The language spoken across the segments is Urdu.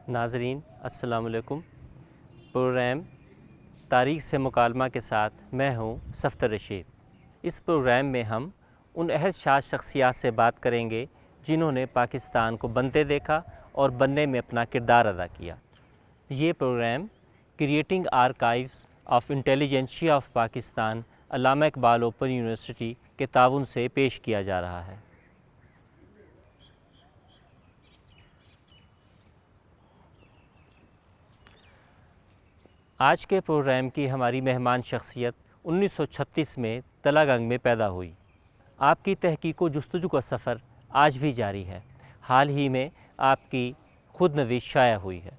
ناظرین السلام علیکم۔ پروگرام تاریخ سے مکالمہ کے ساتھ میں ہوں صفدر رشید۔ اس پروگرام میں ہم ان عہد شاذ شخصیات سے بات کریں گے جنہوں نے پاکستان کو بنتے دیکھا اور بننے میں اپنا کردار ادا کیا۔ یہ program creating archives of intelligentsia of Pakistan Allama Iqbal open university کے تعاون سے پیش کیا جا رہا ہے۔ آج کے پروگرام کی ہماری مہمان شخصیت 1936 میں تلہ گنگ میں پیدا ہوئی۔ آپ کی تحقیق و جستجو کا سفر آج بھی جاری ہے۔ حال ہی میں آپ کی خود نویس شائع ہوئی ہے۔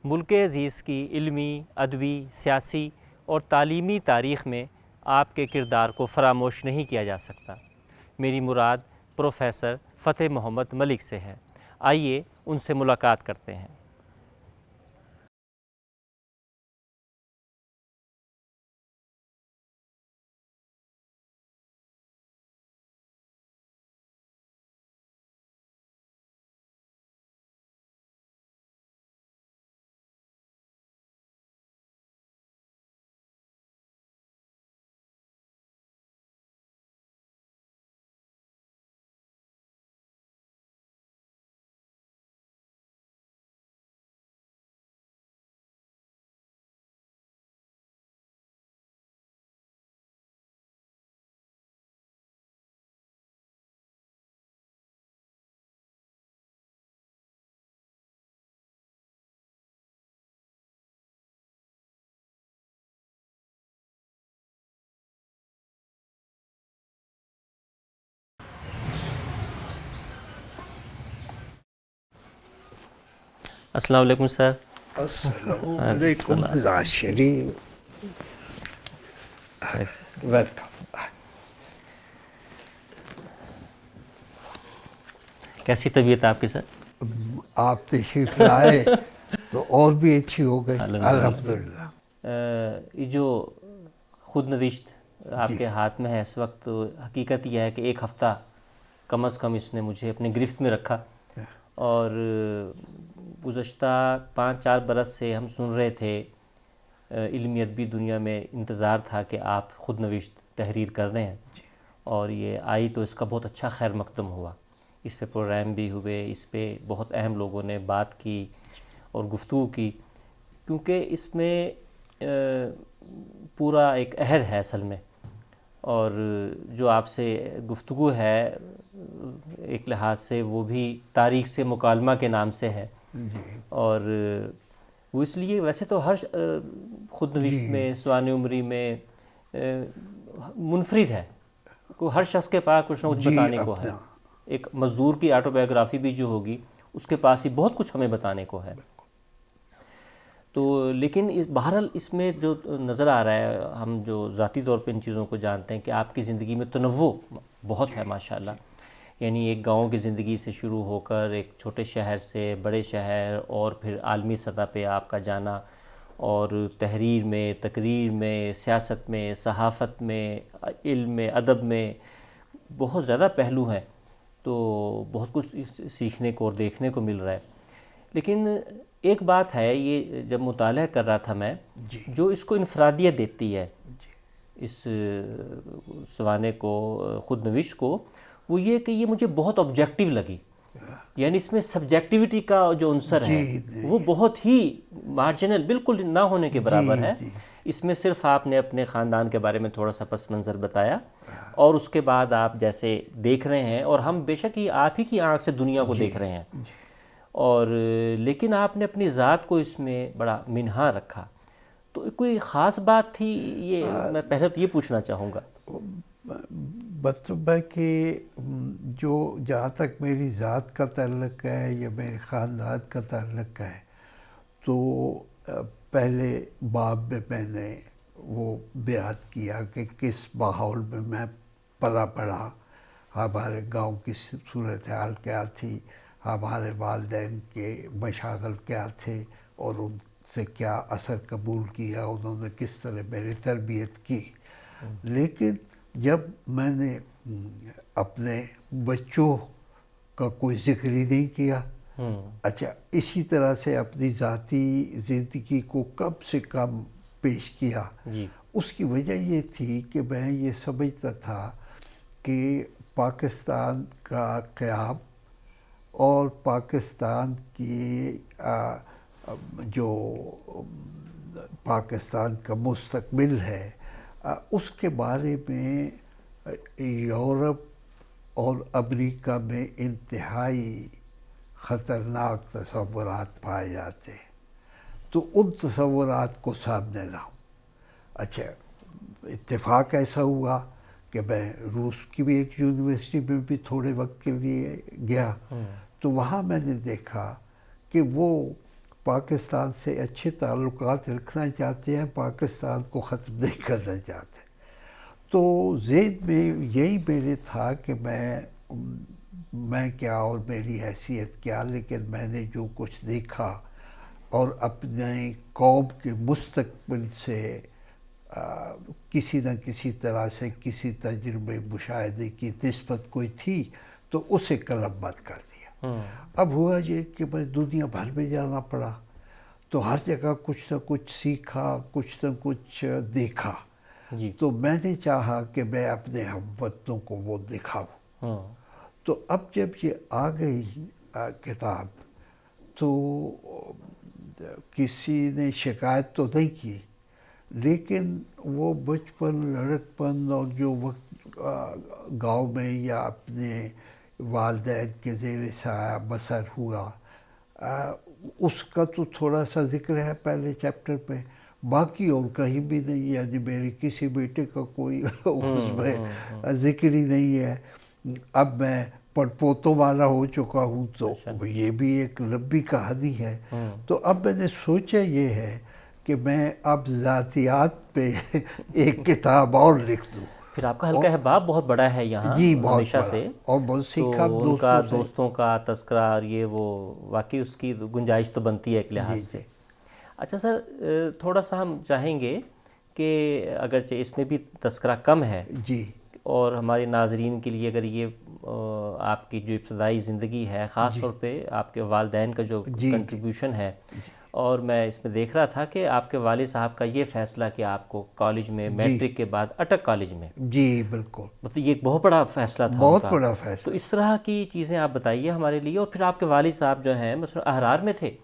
ملک عزیز کی علمی، ادبی، سیاسی اور تعلیمی تاریخ میں آپ کے کردار کو فراموش نہیں کیا جا سکتا۔ میری مراد پروفیسر فتح محمد ملک سے ہے۔ آئیے ان سے ملاقات کرتے ہیں۔ السلام علیکم سر۔ السلام علیکم ذات شریف، ویلکم۔ کیسی طبیعت آپ کی سر؟ آپ تشریف لائے تو اور بھی اچھی ہو گئی، الحمدللہ۔ یہ جو خود نوشت آپ کے ہاتھ میں ہے اس وقت، حقیقت یہ ہے کہ ایک ہفتہ کم از کم اس نے مجھے اپنے گرفت میں رکھا، اور گزشتہ 5-4 برس سے ہم سن رہے تھے، علمی ادبی دنیا میں انتظار تھا کہ آپ خود نوشت تحریر کر رہے ہیں، اور یہ آئی تو اس کا بہت اچھا خیر مقدم ہوا۔ اس پہ پروگرام بھی ہوئے، اس پہ بہت اہم لوگوں نے بات کی اور گفتگو کی، کیونکہ اس میں پورا ایک عہد ہے اصل میں، اور جو آپ سے گفتگو ہے ایک لحاظ سے وہ بھی تاریخ سے مکالمہ کے نام سے ہے، اور وہ اس لیے ویسے تو ہر خود نوشت میں سوانح عمری میں منفرد ہے، ہر شخص کے پاس کچھ نہ کچھ بتانے کو ہے۔ ایک مزدور کی آٹوبایوگرافی بھی جو ہوگی اس کے پاس ہی بہت کچھ ہمیں بتانے کو ہے۔ تو لیکن بہرحال اس میں جو نظر آ رہا ہے، ہم جو ذاتی طور پہ ان چیزوں کو جانتے ہیں کہ آپ کی زندگی میں تنوع بہت ہے ماشاءاللہ، یعنی ایک گاؤں کی زندگی سے شروع ہو کر ایک چھوٹے شہر سے بڑے شہر، اور پھر عالمی سطح پہ آپ کا جانا، اور تحریر میں، تقریر میں، سیاست میں، صحافت میں، علم میں، ادب میں بہت زیادہ پہلو ہیں، تو بہت کچھ سیکھنے کو اور دیکھنے کو مل رہا ہے۔ لیکن ایک بات ہے، یہ جب مطالعہ کر رہا تھا میں، جو اس کو انفرادیت دیتی ہے اس سوانح کو، خود نوشت کو، وہ یہ کہ یہ مجھے بہت آبجیکٹیو لگی، یعنی اس میں سبجیکٹیوٹی کا جو عنصر ہے وہ بہت ہی مارجنل، بالکل نہ ہونے کے برابر ہے۔ اس میں صرف آپ نے اپنے خاندان کے بارے میں تھوڑا سا پس منظر بتایا، اور اس کے بعد آپ جیسے دیکھ رہے ہیں، اور ہم بے شک یہ آپ ہی کی آنکھ سے دنیا کو دیکھ رہے ہیں، اور لیکن آپ نے اپنی ذات کو اس میں بڑا منہا رکھا، تو کوئی خاص بات تھی؟ یہ میں پہلے تو یہ پوچھنا چاہوں گا۔ مطلب ہے کہ جو جہاں تک میری ذات کا تعلق ہے یا میرے خاندان کا تعلق ہے، تو پہلے باب میں نے وہ بیان کیا کہ کس ماحول میں میں پلا بڑھا، ہمارے گاؤں کی صورتحال کیا تھی، ہمارے والدین کے مشاغل کیا تھے، اور ان سے کیا اثر قبول کیا، انہوں نے کس طرح میری تربیت کی۔ لیکن جب میں نے اپنے بچوں کا کوئی ذکر ہی نہیں کیا. اچھا اسی طرح سے اپنی ذاتی زندگی کو کم سے کم پیش کیا. اس کی وجہ یہ تھی کہ میں یہ سمجھتا تھا کہ پاکستان کا قیام اور پاکستان کی جو پاکستان کا مستقبل ہے اس کے بارے میں یورپ اور امریکہ میں انتہائی خطرناک تصورات پائے جاتے ہیں. تو ان تصورات کو سامنے لاؤں. اچھا اتفاق ایسا ہوا کہ میں روس کی بھی ایک یونیورسٹی میں بھی تھوڑے وقت کے لیے گیا. تو وہاں میں نے دیکھا کہ وہ پاکستان سے اچھے تعلقات رکھنا چاہتے ہیں، پاکستان کو ختم نہیں کرنا چاہتے. تو ذہن میں یہی میرے تھا کہ میں کیا اور میری حیثیت کیا، لیکن میں نے جو کچھ دیکھا اور اپنے قوم کے مستقبل سے کسی نہ کسی طرح سے کسی تجربے مشاہدے کی نسبت کوئی تھی تو اسے قلم بند کر دیا. اب ہوا یہ کہ میں دنیا بھر میں جانا پڑا، تو ہر جگہ کچھ نہ کچھ سیکھا، کچھ نہ کچھ دیکھا. تو میں نے چاہا کہ میں اپنے ہم وطنوں کو وہ دکھاؤں. تو اب جب یہ آ گئی کتاب تو کسی نے شکایت تو نہیں کی، لیکن وہ بچپن، لڑکپن اور جو وقت گاؤں میں یا اپنے والدین کے زیر سایہ بسر ہوا اس کا تو تھوڑا سا ذکر ہے پہلے چیپٹر پہ، باقی اور کہیں بھی نہیں. یعنی میرے کسی بیٹے کا کوئی اس میں ذکر ہی نہیں ہے. اب میں پڑپوتوں والا ہو چکا ہوں تو یہ بھی ایک لمبی کہانی ہے. تو اب میں نے سوچا یہ ہے کہ میں اب ذاتیات پہ ایک کتاب اور لکھ دوں. پھر آپ کا حلقہ احباب بہت بڑا ہے یہاں ہمیشہ سے، اور بہت سیکھا ان کا دوستوں کا تذکرہ اور یہ وہ واقعی اس کی گنجائش تو بنتی ہے ایک لحاظ سے. اچھا سر، تھوڑا سا ہم چاہیں گے کہ اگرچہ اس میں بھی تذکرہ کم ہے جی، اور ہمارے ناظرین کے لیے اگر یہ آپ کی جو ابتدائی زندگی ہے، خاص طور پہ آپ کے والدین کا جو کنٹریبیوشن ہے، اور میں اس میں دیکھ رہا تھا کہ آپ کے والد صاحب کا یہ فیصلہ کہ آپ کو کالج میں میٹرک کے بعد اٹک کالج میں، جی بالکل، مطلب یہ ایک بہت بڑا فیصلہ تھا، بہت بڑا فیصلہ. تو اس طرح کی چیزیں آپ بتائیے ہمارے لیے. اور پھر آپ کے والد صاحب جو ہیں مثلا اہرار میں تھے،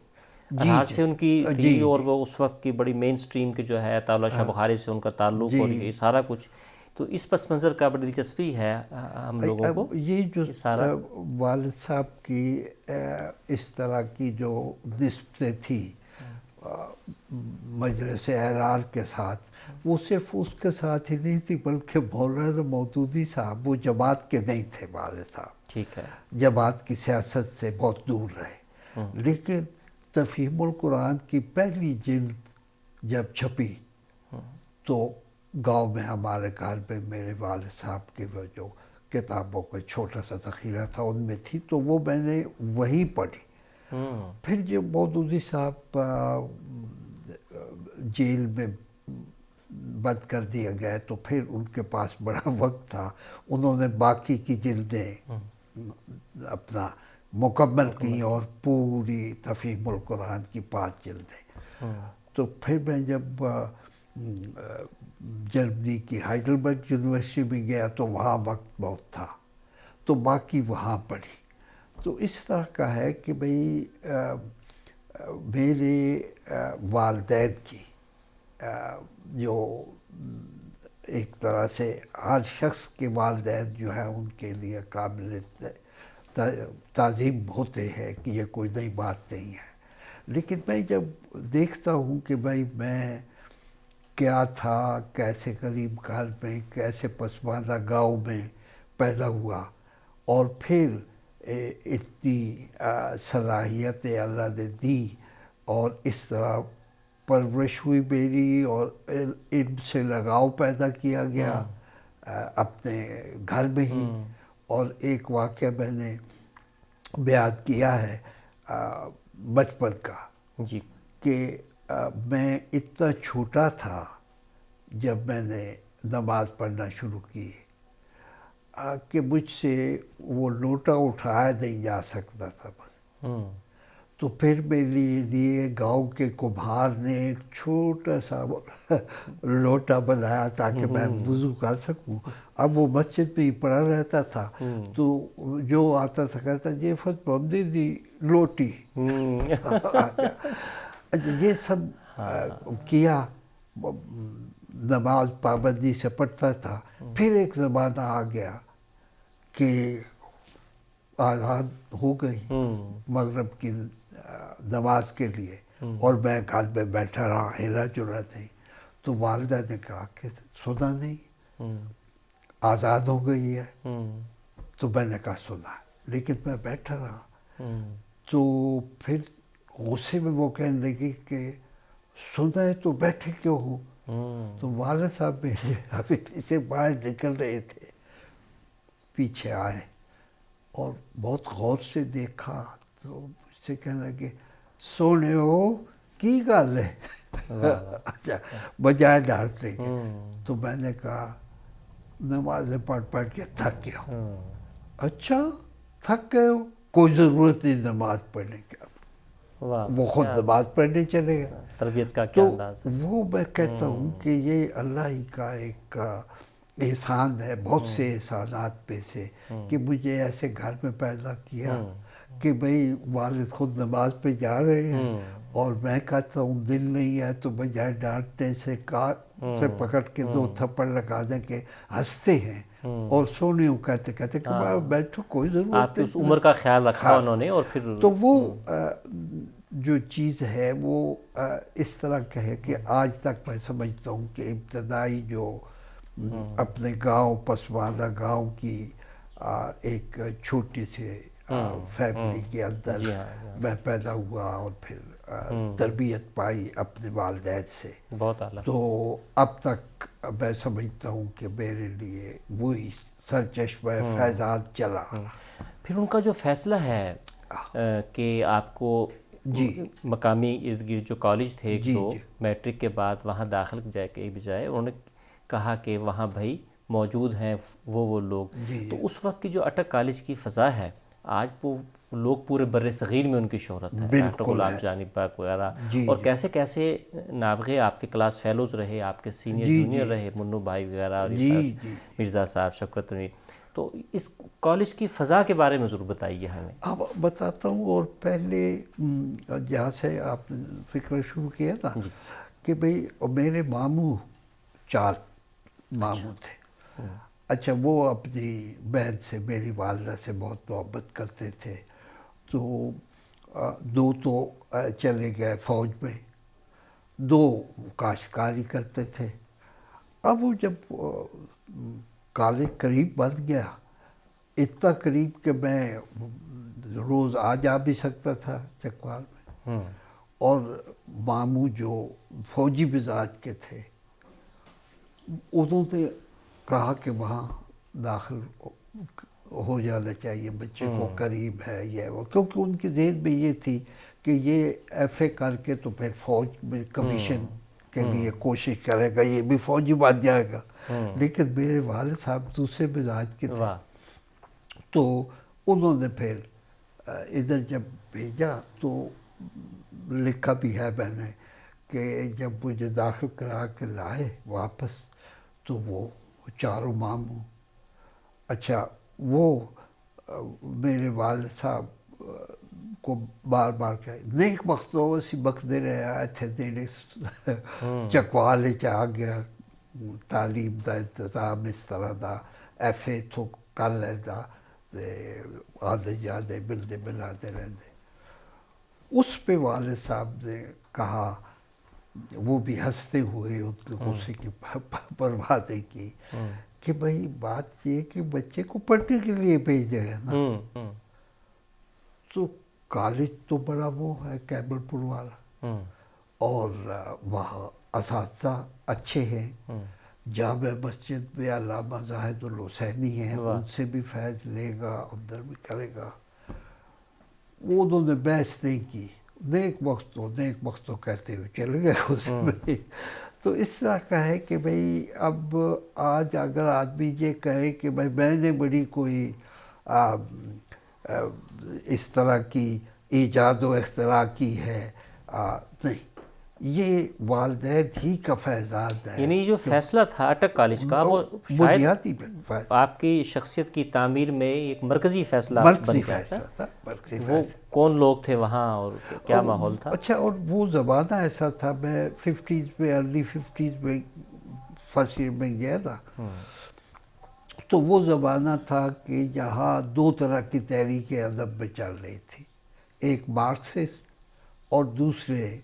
اہرار سے ان کی تھی، اور وہ اس وقت کی بڑی مین سٹریم کی جو ہے طاولہ شاہ بخاری سے ان کا تعلق اور یہ سارا کچھ. تو اس پس منظر کا بڑی دلچسپی ہے ہم لوگوں کو. یہ جو والد صاحب کی اس طرح کی جو نسبتیں تھی مجلس احرار کے ساتھ، وہ صرف اس کے ساتھ ہی نہیں تھی بلکہ مولانا مودودی صاحب وہ جماعت کے نہیں تھے. والد صاحب ٹھیک ہے، جماعت کی سیاست سے بہت دور رہے، لیکن تفہیم القرآن کی پہلی جلد جب چھپی تو گاؤں میں ہمارے گھر میں میرے والد صاحب کی وہ جو کتابوں کا چھوٹا سا ذخیرہ تھا ان میں تھی، تو وہ میں نے وہی پڑھی. پھر جب مودودی صاحب جیل میں بند کر دیا گیا تو پھر ان کے پاس بڑا وقت تھا، انہوں نے باقی کی جلدیں اپنا مکمل کی اور پوری تفہیم القرآن کی 5 جلدیں. تو پھر میں جب جرمنی کی ہائیڈلبرگ یونیورسٹی میں گیا تو وہاں وقت بہت تھا تو باقی وہاں پڑھی. تو اس طرح کا ہے کہ بھئی میرے والدین کی جو ایک طرح سے ہر شخص کے والدین جو ہے ان کے لیے قابل تعظیم ہوتے ہیں کہ یہ کوئی نئی بات نہیں ہے. لیکن میں جب دیکھتا ہوں کہ بھئی میں کیا تھا، کیسے غریب گھر میں، کیسے پسماندہ گاؤں میں پیدا ہوا، اور پھر اتنی صلاحیتیں اللہ نے دی اور اس طرح پرورش ہوئی میری اور علم سے لگاؤ پیدا کیا گیا اپنے گھر میں ہی. اور ایک واقعہ میں نے بیان کیا ہے بچپن کا، جی، کہ میں اتنا چھوٹا تھا جب میں نے نماز پڑھنا شروع کی. کہ مجھ سے وہ لوٹا اٹھایا نہیں جا سکتا تھا بس. تو پھر میرے لیے گاؤں کے کمہار نے ایک چھوٹا سا لوٹا بنایا تاکہ میں وضو کر سکوں. اب وہ مسجد میں ہی پڑا رہتا تھا تو جو آتا تھا کہتا جی فت محمدی دی لوٹی. یہ سب کیا. نماز پابندی سے پڑھتا تھا. پھر ایک زمانہ آ گیا کہ آزاد ہو گئی مغرب کی نماز کے لیے اور میں گھر میں بیٹھا رہا, ہلا جلا نہیں. تو والدہ نے کہا کہ سنا نہیں آزاد ہو گئی ہے. تو میں نے کہا سنا, لیکن میں بیٹھا رہا. تو پھر غصے میں وہ کہنے لگی کہ سنا ہے تو بیٹھے کیوں ہو. تو والد صاحب میرے حویلی سے باہر نکل رہے تھے, پیچھے آئے اور بہت غور سے دیکھا تو مجھ سے کہنے لگے سونے ہو کی گل ہے. اچھا بجائے ڈانٹنے کے. تو میں نے کہا نمازیں پڑھ پڑھ کے تھک گیا ہوں. اچھا تھک گئے ہو, کوئی ضرورت نہیں نماز پڑھنے کی. وہ خود نماز پڑھنے چلے گئے. تربیت کا کیا تو انداز ہے. وہ میں کہتا ہوں کہ یہ اللہ ہی کا ایک احسان ہے, بہت سے احسانات پہ سے, کہ مجھے ایسے گھر میں پیدا کیا کہ بھئی والد خود نماز پہ جا رہے ہیں اور میں کہتا ہوں دل نہیں ہے تو بجائے ڈانٹنے سے سے پکڑ کے 2 تھپڑ لگا دیں کہ ہنستے ہیں اور سونے ہوں کہتے کہتے کہ میں بیٹھو کوئی ضرورت نہیں. آپ کی اس عمر کا خیال رکھا انہوں نے. اور پھر تو وہ جو چیز ہے وہ اس طرح کا ہے کہ آج تک میں سمجھتا ہوں کہ ابتدائی جو اپنے گاؤں پسماندہ گاؤں کی ایک چھوٹی سے فیملی کے اندر میں پیدا ہوا اور پھر تربیت پائی اپنے والدین سے. بہت اعلیٰ. تو اب تک میں سمجھتا ہوں کہ میرے لیے وہی سرچشمہ فیضان چلا. پھر ان کا جو فیصلہ ہے کہ آپ کو مقامی ارد گرد جو کالج تھے ایک دو میٹرک کے بعد وہاں داخل جائے کے بجائے انہوں نے کہا کہ وہاں بھائی موجود ہیں وہ لوگ. تو اس وقت کی جو اٹک کالج کی فضا ہے آج وہ لوگ پورے بر صغیر میں ان کی شہرت ہے, ڈاکٹر غلام جانی پاک وغیرہ. اور کیسے کیسے نابغے آپ کے کلاس فیلوز رہے, آپ کے سینئر جونیئر رہے, منو بھائی وغیرہ اور مرزا صاحب, شفقت نوی. تو اس کالج کی فضا کے بارے میں ضرور بتائیے ہمیں. اب بتاتا ہوں. اور پہلے جہاں سے آپ نے فکر شروع کیا نا کہ بھئی میرے ماموں 4 ماموں تھے. اچھا وہ اپنی بہن سے میری والدہ سے بہت محبت کرتے تھے. تو 2 تو چلے گئے فوج میں, 2 کاشتکاری کرتے تھے. اب وہ جب کالج قریب بن گیا, اتنا قریب کہ میں روز آ جا بھی سکتا تھا چکوال میں. اور ماموں جو فوجی مزاج کے تھے انہوں نے کہا کہ وہاں داخل ہو جانا چاہیے بچے کو, قریب ہے یہ وہ, کیونکہ ان کے ذہن میں یہ تھی کہ یہ ایف اے کر کے تو پھر فوج میں کمیشن کے لیے کوشش کرے گا, یہ بھی فوجی بن جائے گا. لیکن میرے والد صاحب دوسرے مزاج کے تھے. تو انہوں نے پھر ادھر جب بھیجا تو لکھا بھی ہے میں نے کہ جب مجھے داخل کرا کے لائے واپس تو وہ 4 ماموں, اچھا وہ میرے والد صاحب کو بار بار کہے نیک مختو اسی بکتے رہے آئے تھے دینے چکوالے آ گیا, تعلیم دا انتظام اس طرح دا, ایف اے تو کر لینا, آدھے جانے ملنے ملاتے رہنے. اس پہ والد صاحب نے کہا, وہ بھی ہنستے ہوئے, ان کے غصے کی پرواہ نہیں کی, کہ بھئی بات یہ کہ بچے کو پڑھنے کے لیے بھیجے ہے نا. تو کالج تو بڑا وہ ہے کیبل پور والا, اور وہاں اساتذہ اچھے ہیں. جامع مسجد میں علامہ زاہد الحسینی ہیں, ان سے بھی فیض لے گا, اندر بھی کرے گا. وہ انہوں نے بحث نہیں کی, نیک وقت تو کہتے ہوئے چلے گئے اس میں. تو اس طرح کا ہے کہ بھئی اب آج اگر آدمی یہ کہے کہ بھئی میں نے بڑی کوئی اس طرح کی ایجاد و اختراع کی ہے، نہیں، یہ والدین ہی کا فیضان ہے. یعنی جو فیصلہ تھا اٹک کالج کا وہ شاید بنیادی فیصلہ، آپ کی شخصیت کی تعمیر میں ایک مرکزی فیصلہ مرکزی بن گیا فیصلہ تھا، مرکزی وہ فیصلہ. کون لوگ تھے وہاں اور کیا ماحول تھا؟ اچھا، اور وہ زمانہ ایسا تھا، میں 50s میں، ارلی 50s میں فرسٹ ایئر میں گیا تھا، تو وہ زمانہ تھا کہ یہاں دو طرح کی تحریک ادب میں چل رہی تھی، ایک مارکسسٹ اور دوسرے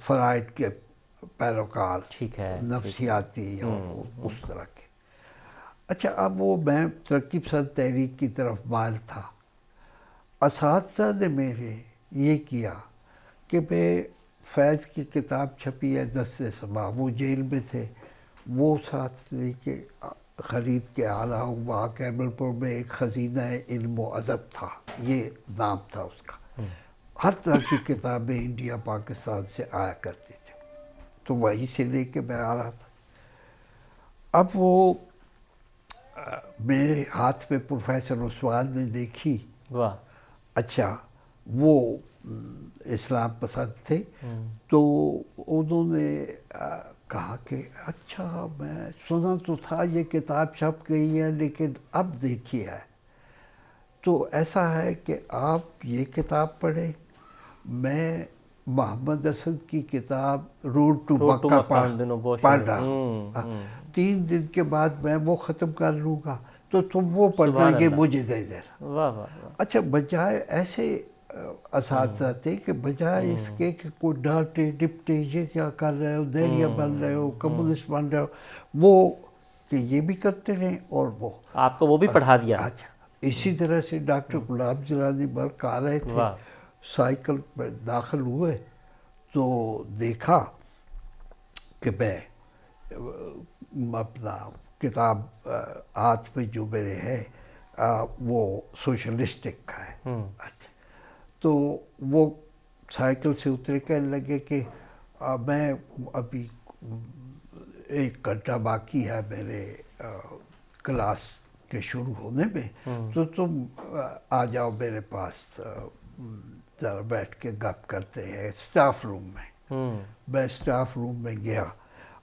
فرائڈ کے پیروکار، ٹھیک ہے، نفسیاتی اور اس طرح کے. اچھا، اب وہ میں ترقی پسند تحریک کی طرف مائل تھا. اساتذہ نے میرے یہ کیا کہ میں فیض کی کتاب چھپی ہے 10 صبا، وہ جیل میں تھے، وہ ساتھ لے کے خرید کے آ رہا ہوں. وہاں کیمل پور میں ایک خزینہ علم و ادب تھا، یہ نام تھا اس کا. ہر طرح کی کتابیں انڈیا پاکستان سے آیا کرتی تھی، تو وہیں سے لے کے میں آ رہا تھا. اب وہ میرے ہاتھ میں پروفیسر عثمان نے دیکھی. واہ. اچھا، وہ اسلام پسند تھے، تو انہوں نے کہا کہ اچھا، میں سنا تو تھا یہ کتاب چھپ گئی ہے لیکن اب دیکھی ہے، تو ایسا ہے کہ آپ یہ کتاب پڑھیں. میں محمد اسد کی کتاب روڈ ٹو مکہ پڑھ رہا ہوں، 3 دن کے بعد میں وہ ختم کر لوں گا، تو تم وہ پڑھنا، یہ مجھے دے دینا. واہ واہ. اچھا، بجائے ایسے اساتذہ تھے کہ بجائے اس کے کہ کوئی ڈانٹے ڈپٹے، یہ کیا کر رہے ہو، دہریہ بن رہے ہو، کمیونسٹ بن رہے ہو، وہ کہ یہ بھی کرتے رہے اور وہ آپ کو وہ بھی پڑھا دیا. اچھا، اسی طرح سے ڈاکٹر غلام جیلانی برق آ رہے تھے، سائیکل پہ داخل ہوئے تو دیکھا کہ میں اپنا کتاب ہاتھ میں جو میرے ہے وہ سوشلسٹک کا ہے. اچھا، تو وہ سائیکل سے اترے، کہنے لگے کہ میں ابھی 1 گھنٹہ باقی ہے میرے کلاس کے شروع ہونے میں، تو تم آ جاؤ میرے پاس، ذرا بیٹھ کے گپ کرتے ہیں اسٹاف روم میں. میں اسٹاف روم میں گیا.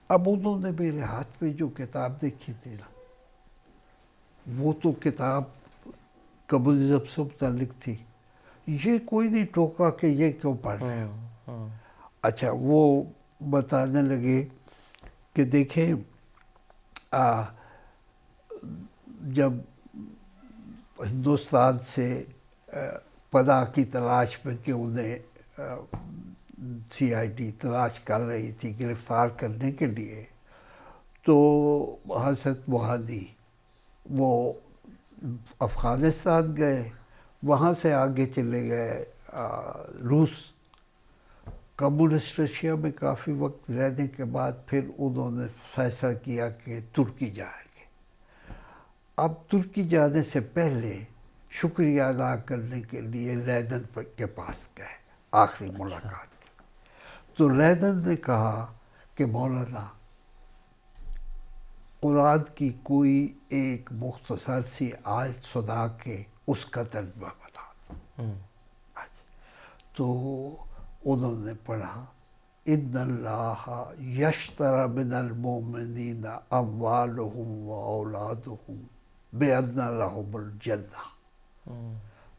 اب انہوں نے میرے ہاتھ پہ جو کتاب دیکھی تھی نا، وہ تو کتاب کمیونزم سے متعلق تھی. یہ کوئی نہیں ٹوکا کہ یہ کیوں پڑھ رہے ہو. اچھا، وہ بتانے لگے کہ دیکھیں، جب ہندوستان سے پناہ کی تلاش میں کہ انہیں CID تلاش کر رہی تھی گرفتار کرنے کے لیے، تو حضرت موہانی وہ افغانستان گئے، وہاں سے آگے چلے گئے روس. کمیونسٹ رشیا میں کافی وقت رہنے کے بعد پھر انہوں نے فیصلہ کیا کہ ترکی جائیں گے. اب ترکی جانے سے پہلے شکریہ ادا کرنے کے لیے لینن کے پاس گئے، آخری ملاقات کی. تو لینن نے کہا کہ مولانا، قرآن کی کوئی ایک مختصر سی آیت سنا کے اس کا ترجمہ بتا. تو انہوں نے پڑھا، ان اللہ یشتری من المؤمنین اموالہم و اولادہم بان لہم الجنہ.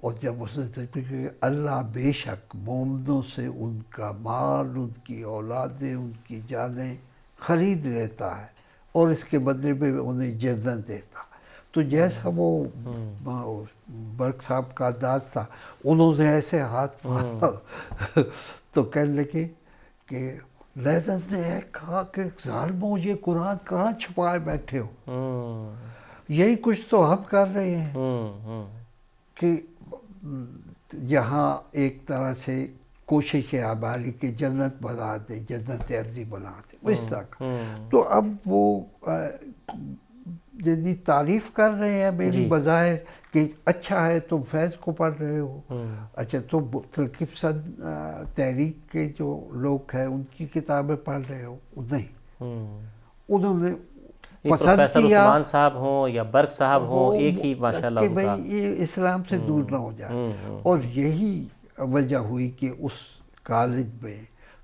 اور جب اس نے ترجمہ کیا، اللہ بے شک مومنوں سے ان کا مال، ان کی اولادیں، ان کی جانیں خرید لیتا ہے اور اس کے بدلے میں انہیں جنت دیتا. تو جیسا وہ برق صاحب کا انداز تھا، انہوں نے ایسے ہاتھ مارا تو کہنے لگے کہ لینن نے کہا کہ ظالموں، یہ قرآن کہاں چھپائے بیٹھے ہو، یہی کچھ تو ہم کر رہے ہیں کہ یہاں ایک طرح سے کوشش ہے ہماری کہ جنت بنا دے، جنت ارضی بنا دے، اس طرح کا. تو اب وہ یعنی تعریف کر رہے ہیں میری بظاہر کہ اچھا ہے تم فیض کو پڑھ رہے ہو، اچھا تم ترک پسند تحریک کے جو لوگ ہیں ان کی کتابیں پڑھ رہے ہو. نہیں، انہوں نے پسند پروفیسر کیا عثمان صاحب ہوں یا برق صاحب ہوں، ایک ہی ماشاءاللہ کہ ان کا بھئی یہ اسلام سے دور نہ ہو جائے. اور یہی وجہ ہوئی کہ اس کالج میں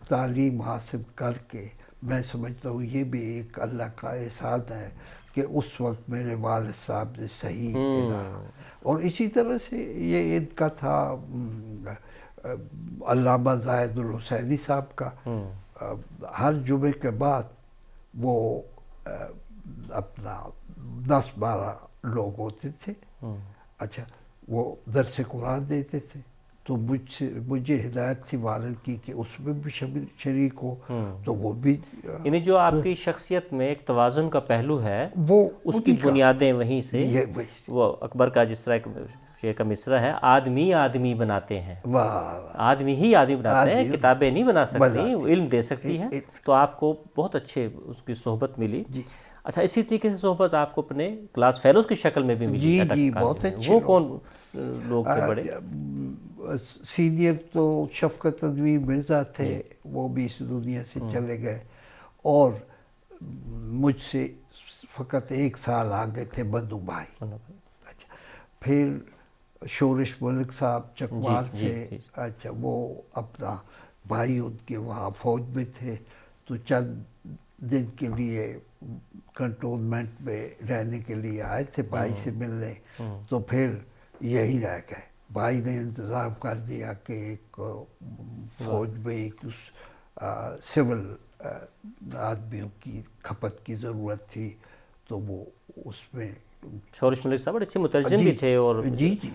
تعلیم حاصل کر کے میں سمجھتا ہوں یہ بھی ایک اللہ کا احسان ہے کہ اس وقت میرے والد صاحب نے صحیح ادارہ. اور اسی طرح سے یہ ان کا تھا علامہ زاہد الحسینی صاحب کا. ہر جمعے کے بعد وہ اپنا 10-12 لوگ ہوتے تھے، اچھا وہ درس قرآن دیتے تھے. تو مجھے ہدایت تھی والد کی کہ اس میں بھی شریک ہو. تو وہ بھی یعنی جو آپ کی شخصیت میں ایک توازن کا پہلو ہے وہ اس کی بنیادیں وہیں سے، وہ اکبر کا جس طرح شعر کا مصرع ہے، آدمی آدمی بناتے ہیں، آدمی ہی آدمی بناتے ہیں، کتابیں نہیں بنا سکتی، علم دے سکتی ہیں. تو آپ کو بہت اچھے اس کی صحبت ملی. اچھا، اسی طریقے سے صحبت آپ کو اپنے کلاس فیلوز کی شکل میں بھی ملی اٹک بہت کالج اچھے. وہ کون لوگ تھے بڑے؟ سینئر تو شفقت تنویر مرزا تھے، وہ بھی اس دنیا سے چلے گئے. اور مجھ سے فقط 1 سال آگے تھے بدو بھائی. اچھا، پھر شورش ملک صاحب چکوال سے، اچھا وہ اپنا بھائی ان کے وہاں فوج میں تھے تو چند دن کے لیے کنٹونمنٹ میں رہنے کے لیے آئے تھے بھائی سے ملنے. تو پھر یہی رہ گئے. بھائی نے انتظام کر دیا کہ ایک فوج میں ایک سول آدمیوں کی کھپت کی ضرورت تھی تو وہ اس میں. شورش ملک صاحب بڑے اچھے مترجم بھی تھے اور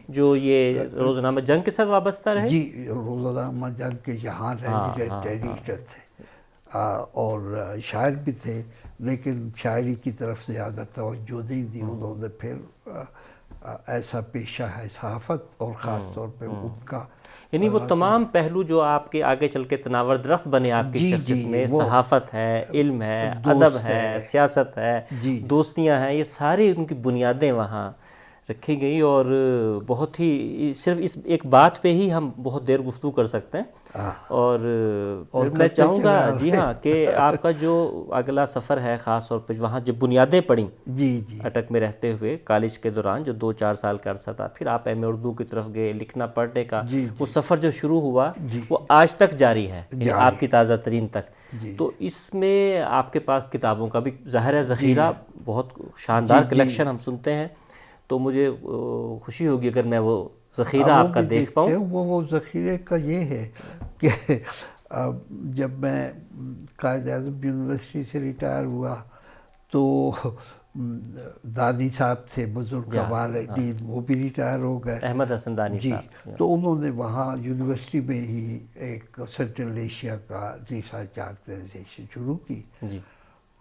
جو یہ روزنامہ جنگ کے ساتھ وابستہ رہے. جی، روزنامہ جنگ کے یہاں ریزیڈنٹ ایڈیٹر تھے اور شاعر بھی تھے، لیکن شاعری کی طرف زیادہ توجہ نہیں دی. انہوں نے پھر ایسا پیشہ ہے صحافت، اور خاص طور پہ ان کا یعنی وہ تمام پہلو جو آپ کے آگے چل کے تناور درخت بنے آپ کی شخصیت میں، صحافت ہے، علم ہے، ادب ہے، سیاست ہے، دوستیاں ہیں، یہ ساری ان کی بنیادیں وہاں رکھی گئی. اور بہت ہی صرف اس ایک بات پہ ہی ہم بہت دیر گفتگو کر سکتے ہیں. اور میں چاہوں گا جی ہاں کہ آپ کا جو اگلا سفر ہے خاص طور پہ وہاں جب بنیادیں پڑیں اٹک میں رہتے ہوئے کالج کے دوران جو 2-4 سال کا عرصہ تھا، پھر آپ ایم اے اردو کی طرف گئے، لکھنا پڑھنے کا وہ سفر جو شروع ہوا وہ آج تک جاری ہے، یعنی آپ کی تازہ ترین تک. تو اس میں آپ کے پاس کتابوں کا بھی ظاہر ہے ذخیرہ، بہت شاندار کلیکشن ہم سنتے ہیں. تو مجھے خوشی ہوگی اگر میں وہ ذخیرہ آپ کا دیکھ پاؤں. وہ ذخیرے کا یہ ہے کہ جب میں قائد اعظم یونیورسٹی سے ریٹائر ہوا تو دانی صاحب تھے بزرگ ہمارے دین، وہ بھی ریٹائر ہو گئے، احمد حسن دانی صاحب. تو انہوں نے وہاں یونیورسٹی میں ہی ایک سینٹرل ایشیا کا ریسرچ آرگنائزیشن شروع کی.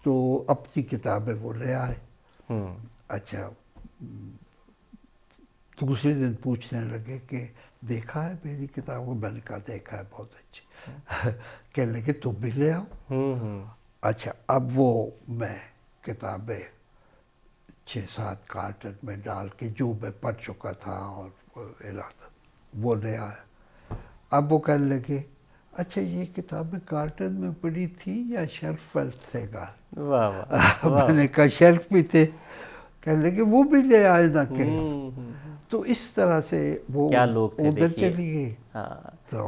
تو اپنی کتابیں وہ لے آئے. اچھا، دوسرے دن پوچھنے لگے کہ دیکھا ہے میری کتاب کو؟ میں نے کہا دیکھا ہے، بہت اچھی. کہنے لگے تم بھی لے آؤ. اچھا، اب وہ میں کتابیں 6-7 کارٹن میں ڈال کے جو میں پڑھ چکا تھا اور وہ لے آیا. اب وہ کہنے لگے اچھا یہ کتابیں کارٹن میں پڑی تھی یا شیلف ویلف تھے گھر؟ میں نے کہا شیلف بھی تھے. کہنے لگے وہ بھی لے آئے نہ کہ. تو اس طرح سے وہ ادھر چلی گئی.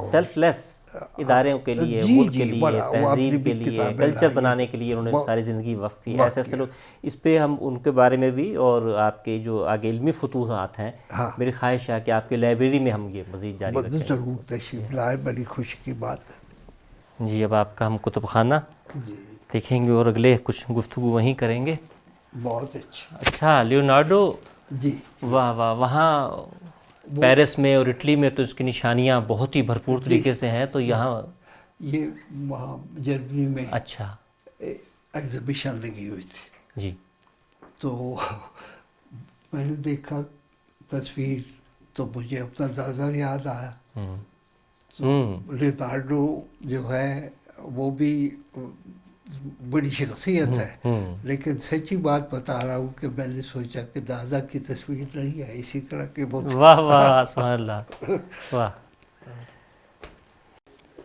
سیلف لیس اداروں کے لیے، ملک کے لیے، تہذیب کے لیے، کلچر بنانے کے لیے انہوں نے ساری زندگی وقف کی. ایسے لوگ، اس پہ ہم ان کے بارے میں بھی اور آپ کے جو آگے علمی فتوحات ہیں، میری خواہش ہے کہ آپ کی لائبریری میں ہم یہ مزید جاری رکھیں. ضرور تشریف لائے، بڑی خوشی کی بات ہے. جی، اب آپ کا ہم کتب خانہ دیکھیں گے اور اگلے کچھ گفتگو وہیں کریں گے. بہت اچھا. اچھا، لیونارڈو، جی واہ واہ. وہاں پیرس میں اور اٹلی میں تو اس کی نشانیاں بہت ہی بھرپور طریقے سے ہیں. تو یہاں یہ وہاں جرمنی میں اچھا ایگزیبیشن لگی ہوئی تھی جی. تو میں نے دیکھا تصویر تو مجھے اپنا دادا یاد آیا. لیونارڈو جو ہے وہ بھی بڑی شخصیت ہے، لیکن سچی بات بتا رہا ہوں کہ میں نے سوچا کہ دادا کی تصویر نہیں ہے، اسی طرح کے بہت واہ واہ سبحان اللہ، واہ.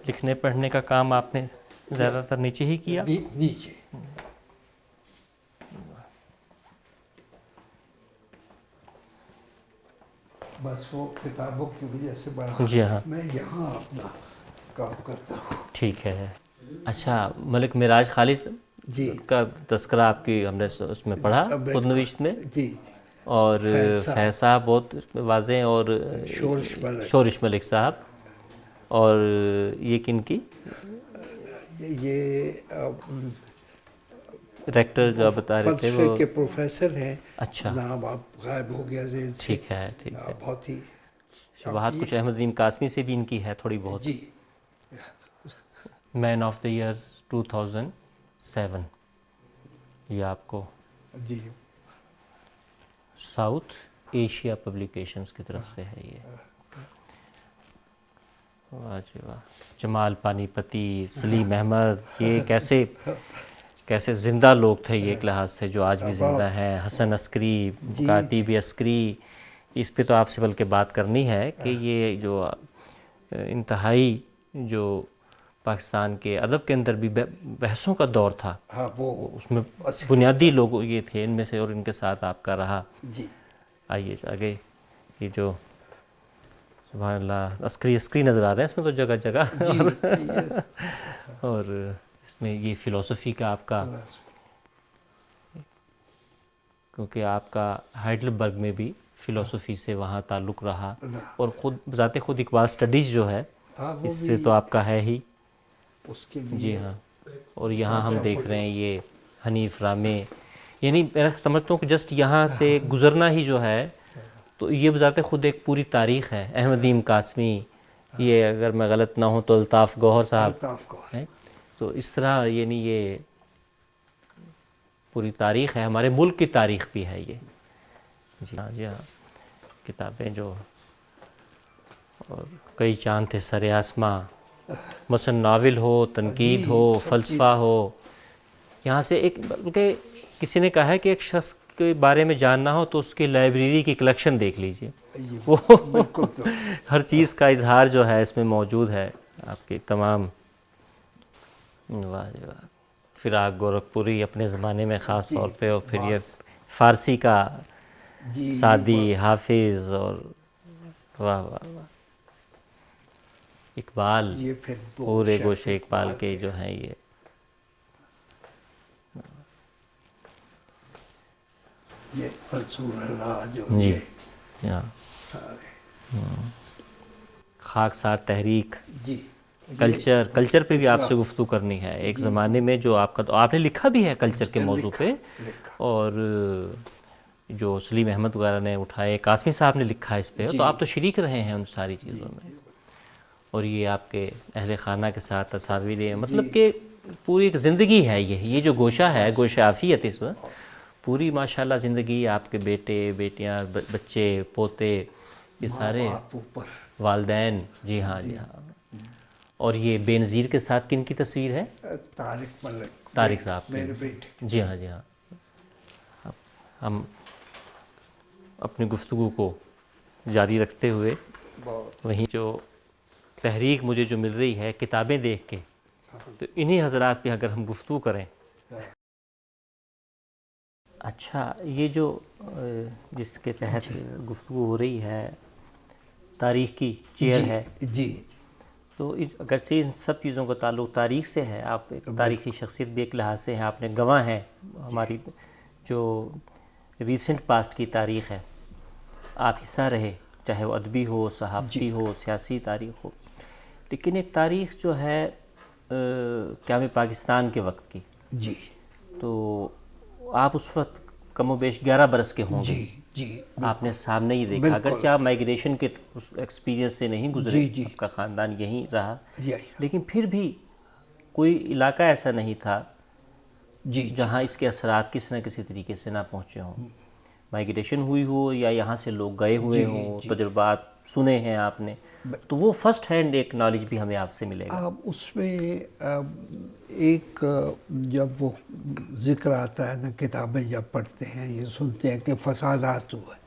لکھنے پڑھنے کا کام آپ نے زیادہ تر نیچے ہی کیا؟ نیچے. بس وہ کتابوں کی وجہ سے بڑا جی ہاں، میں یہاں اپنا کام کرتا ہوں. ٹھیک ہے. اچھا، ملک معراج خالص جی کا تذکرہ آپ کی ہم نے اس میں پڑھا خود نوشت میں، جی اور فیض صاحب بہت واضح، اور شورش ملک صاحب، اور یہ کن کی یہ ریکٹر جو آپ بتا رہے تھے فلسفے وہ؟ کے پروفیسر ہیں. اچھا، نام آپ غائب ہو گیا ذہن سے. ٹھیک ہے ٹھیک ہے. بہت ہی شباہت کچھ احمد ندیم قاسمی سے بھی ان کی ہے تھوڑی بہت. جی مین آف دا ایئر 2007 یہ آپ کو جی ساؤتھ ایشیا پبلیکیشنز کی طرف سے ہے یہ. واہ جی واہ. جمال پانی پتی، سلیم احمد، یہ کیسے زندہ لوگ تھے یہ ایک لحاظ سے، جو آج بھی زندہ ہیں. حسن عسکری، کاتب عسکری، اس پہ تو آپ سے بلکہ بات کرنی ہے کہ یہ جو انتہائی جو پاکستان کے ادب کے اندر بھی بحثوں کا دور تھا، وہ اس میں بنیادی لوگ یہ تھے ان میں سے، اور ان کے ساتھ آپ کا رہا. جی آئیے آگے. یہ جو سبحان اللہ عسکری نظر آ رہے ہیں اس میں تو جگہ جگہ، اور اس میں یہ فلسفی کا آپ کا، کیونکہ آپ کا ہائیڈلبرگ میں بھی فلسفی سے وہاں تعلق رہا، اور ذات خود اقبال اسٹڈیز جو ہے اس سے تو آپ کا ہے ہی. اس کے جی ہاں. اور یہاں ہم دیکھ رہے ہیں یہ حنیف رامے، یعنی میں سمجھتا ہوں کہ جسٹ یہاں سے گزرنا ہی جو ہے تو یہ بذات خود ایک پوری تاریخ ہے. احمد ندیم قاسمی، یہ اگر میں غلط نہ ہوں تو الطاف گوہر صاحب ہیں. تو اس طرح یعنی یہ پوری تاریخ ہے، ہمارے ملک کی تاریخ بھی ہے یہ. جی ہاں جی ہاں. کتابیں جو، اور کئی چاند تھے سر آسماں، مثلا ناول ہو، تنقید ہو، فلسفہ ہو. یہاں سے ایک بلکہ کسی نے کہا ہے کہ ایک شخص کے بارے میں جاننا ہو تو اس کی لائبریری کی کلیکشن دیکھ لیجئے، وہ ہر چیز کا اظہار جو ہے اس میں موجود ہے. آپ کے تمام، واہ جی واہ. فراق گورکھپوری اپنے زمانے میں خاص طور پہ، اور پھر یہ فارسی کا سعدی، حافظ، اور واہ واہ واہ. اقبال، پورے گوشے اقبال کے جو ہیں یہ. جی ہاں. خاکسار تحریک، کلچر پہ بھی آپ سے گفتگو کرنی ہے. ایک زمانے میں جو آپ کا، تو آپ نے لکھا بھی ہے کلچر کے موضوع پہ، اور جو سلیم احمد وغیرہ نے اٹھائے، قاسمی صاحب نے لکھا ہے اس پہ، تو آپ تو شریک رہے ہیں ان ساری چیزوں میں. اور یہ آپ کے اہل خانہ کے ساتھ تصاویر، مطلب کہ پوری ایک زندگی ہے یہ جو گوشہ ہے، گوشہ عافیت، اس وقت پوری ماشاءاللہ زندگی. آپ کے بیٹے بیٹیاں، بچے پوتے، یہ سارے والدین. جی ہاں جی ہاں. اور یہ بے نظیر کے ساتھ کن کی تصویر ہے؟ طارق صاحب کی. جی ہاں جی ہاں. ہم اپنی گفتگو کو جاری رکھتے ہوئے، وہیں جو تحریک مجھے جو مل رہی ہے کتابیں دیکھ کے، تو انہی حضرات پہ اگر ہم گفتگو کریں. اچھا، یہ جو جس کے تحت گفتگو ہو رہی ہے، تاریخ کی چیئر ہے، جی، تو اگرچہ ان سب چیزوں کا تعلق تاریخ سے ہے، آپ ایک تاریخی شخصیت بھی ایک لحاظ سے ہیں، آپ نے گواہ ہیں ہماری جو ریسنٹ پاسٹ کی تاریخ ہے، آپ حصہ رہے، چاہے وہ ادبی ہو، صحافتی ہو، سیاسی تاریخ ہو. لیکن ایک تاریخ جو ہے قیام پاکستان کے وقت کی، جی، تو آپ اس وقت کم و بیش 11 برس کے ہوں گے. جی، آپ نے سامنے ہی دیکھا، اگرچہ آپ مائگریشن کے ایکسپیرینس سے نہیں گزرے، آپ کا خاندان یہیں رہا، لیکن پھر بھی کوئی علاقہ ایسا نہیں تھا جہاں اس کے اثرات کسی نہ کسی طریقے سے نہ پہنچے ہوں. مائگریشن ہوئی ہو یا یہاں سے لوگ گئے ہوئے ہوں، تجربات سنے ہیں آپ نے، تو وہ فرسٹ ہینڈ ایک نالج بھی ہمیں آپ سے ملے گا۔ اس میں ایک جب وہ ذکر آتا ہے نا، کتابیں جب پڑھتے ہیں یہ سنتے ہیں کہ فسادات ہوئے،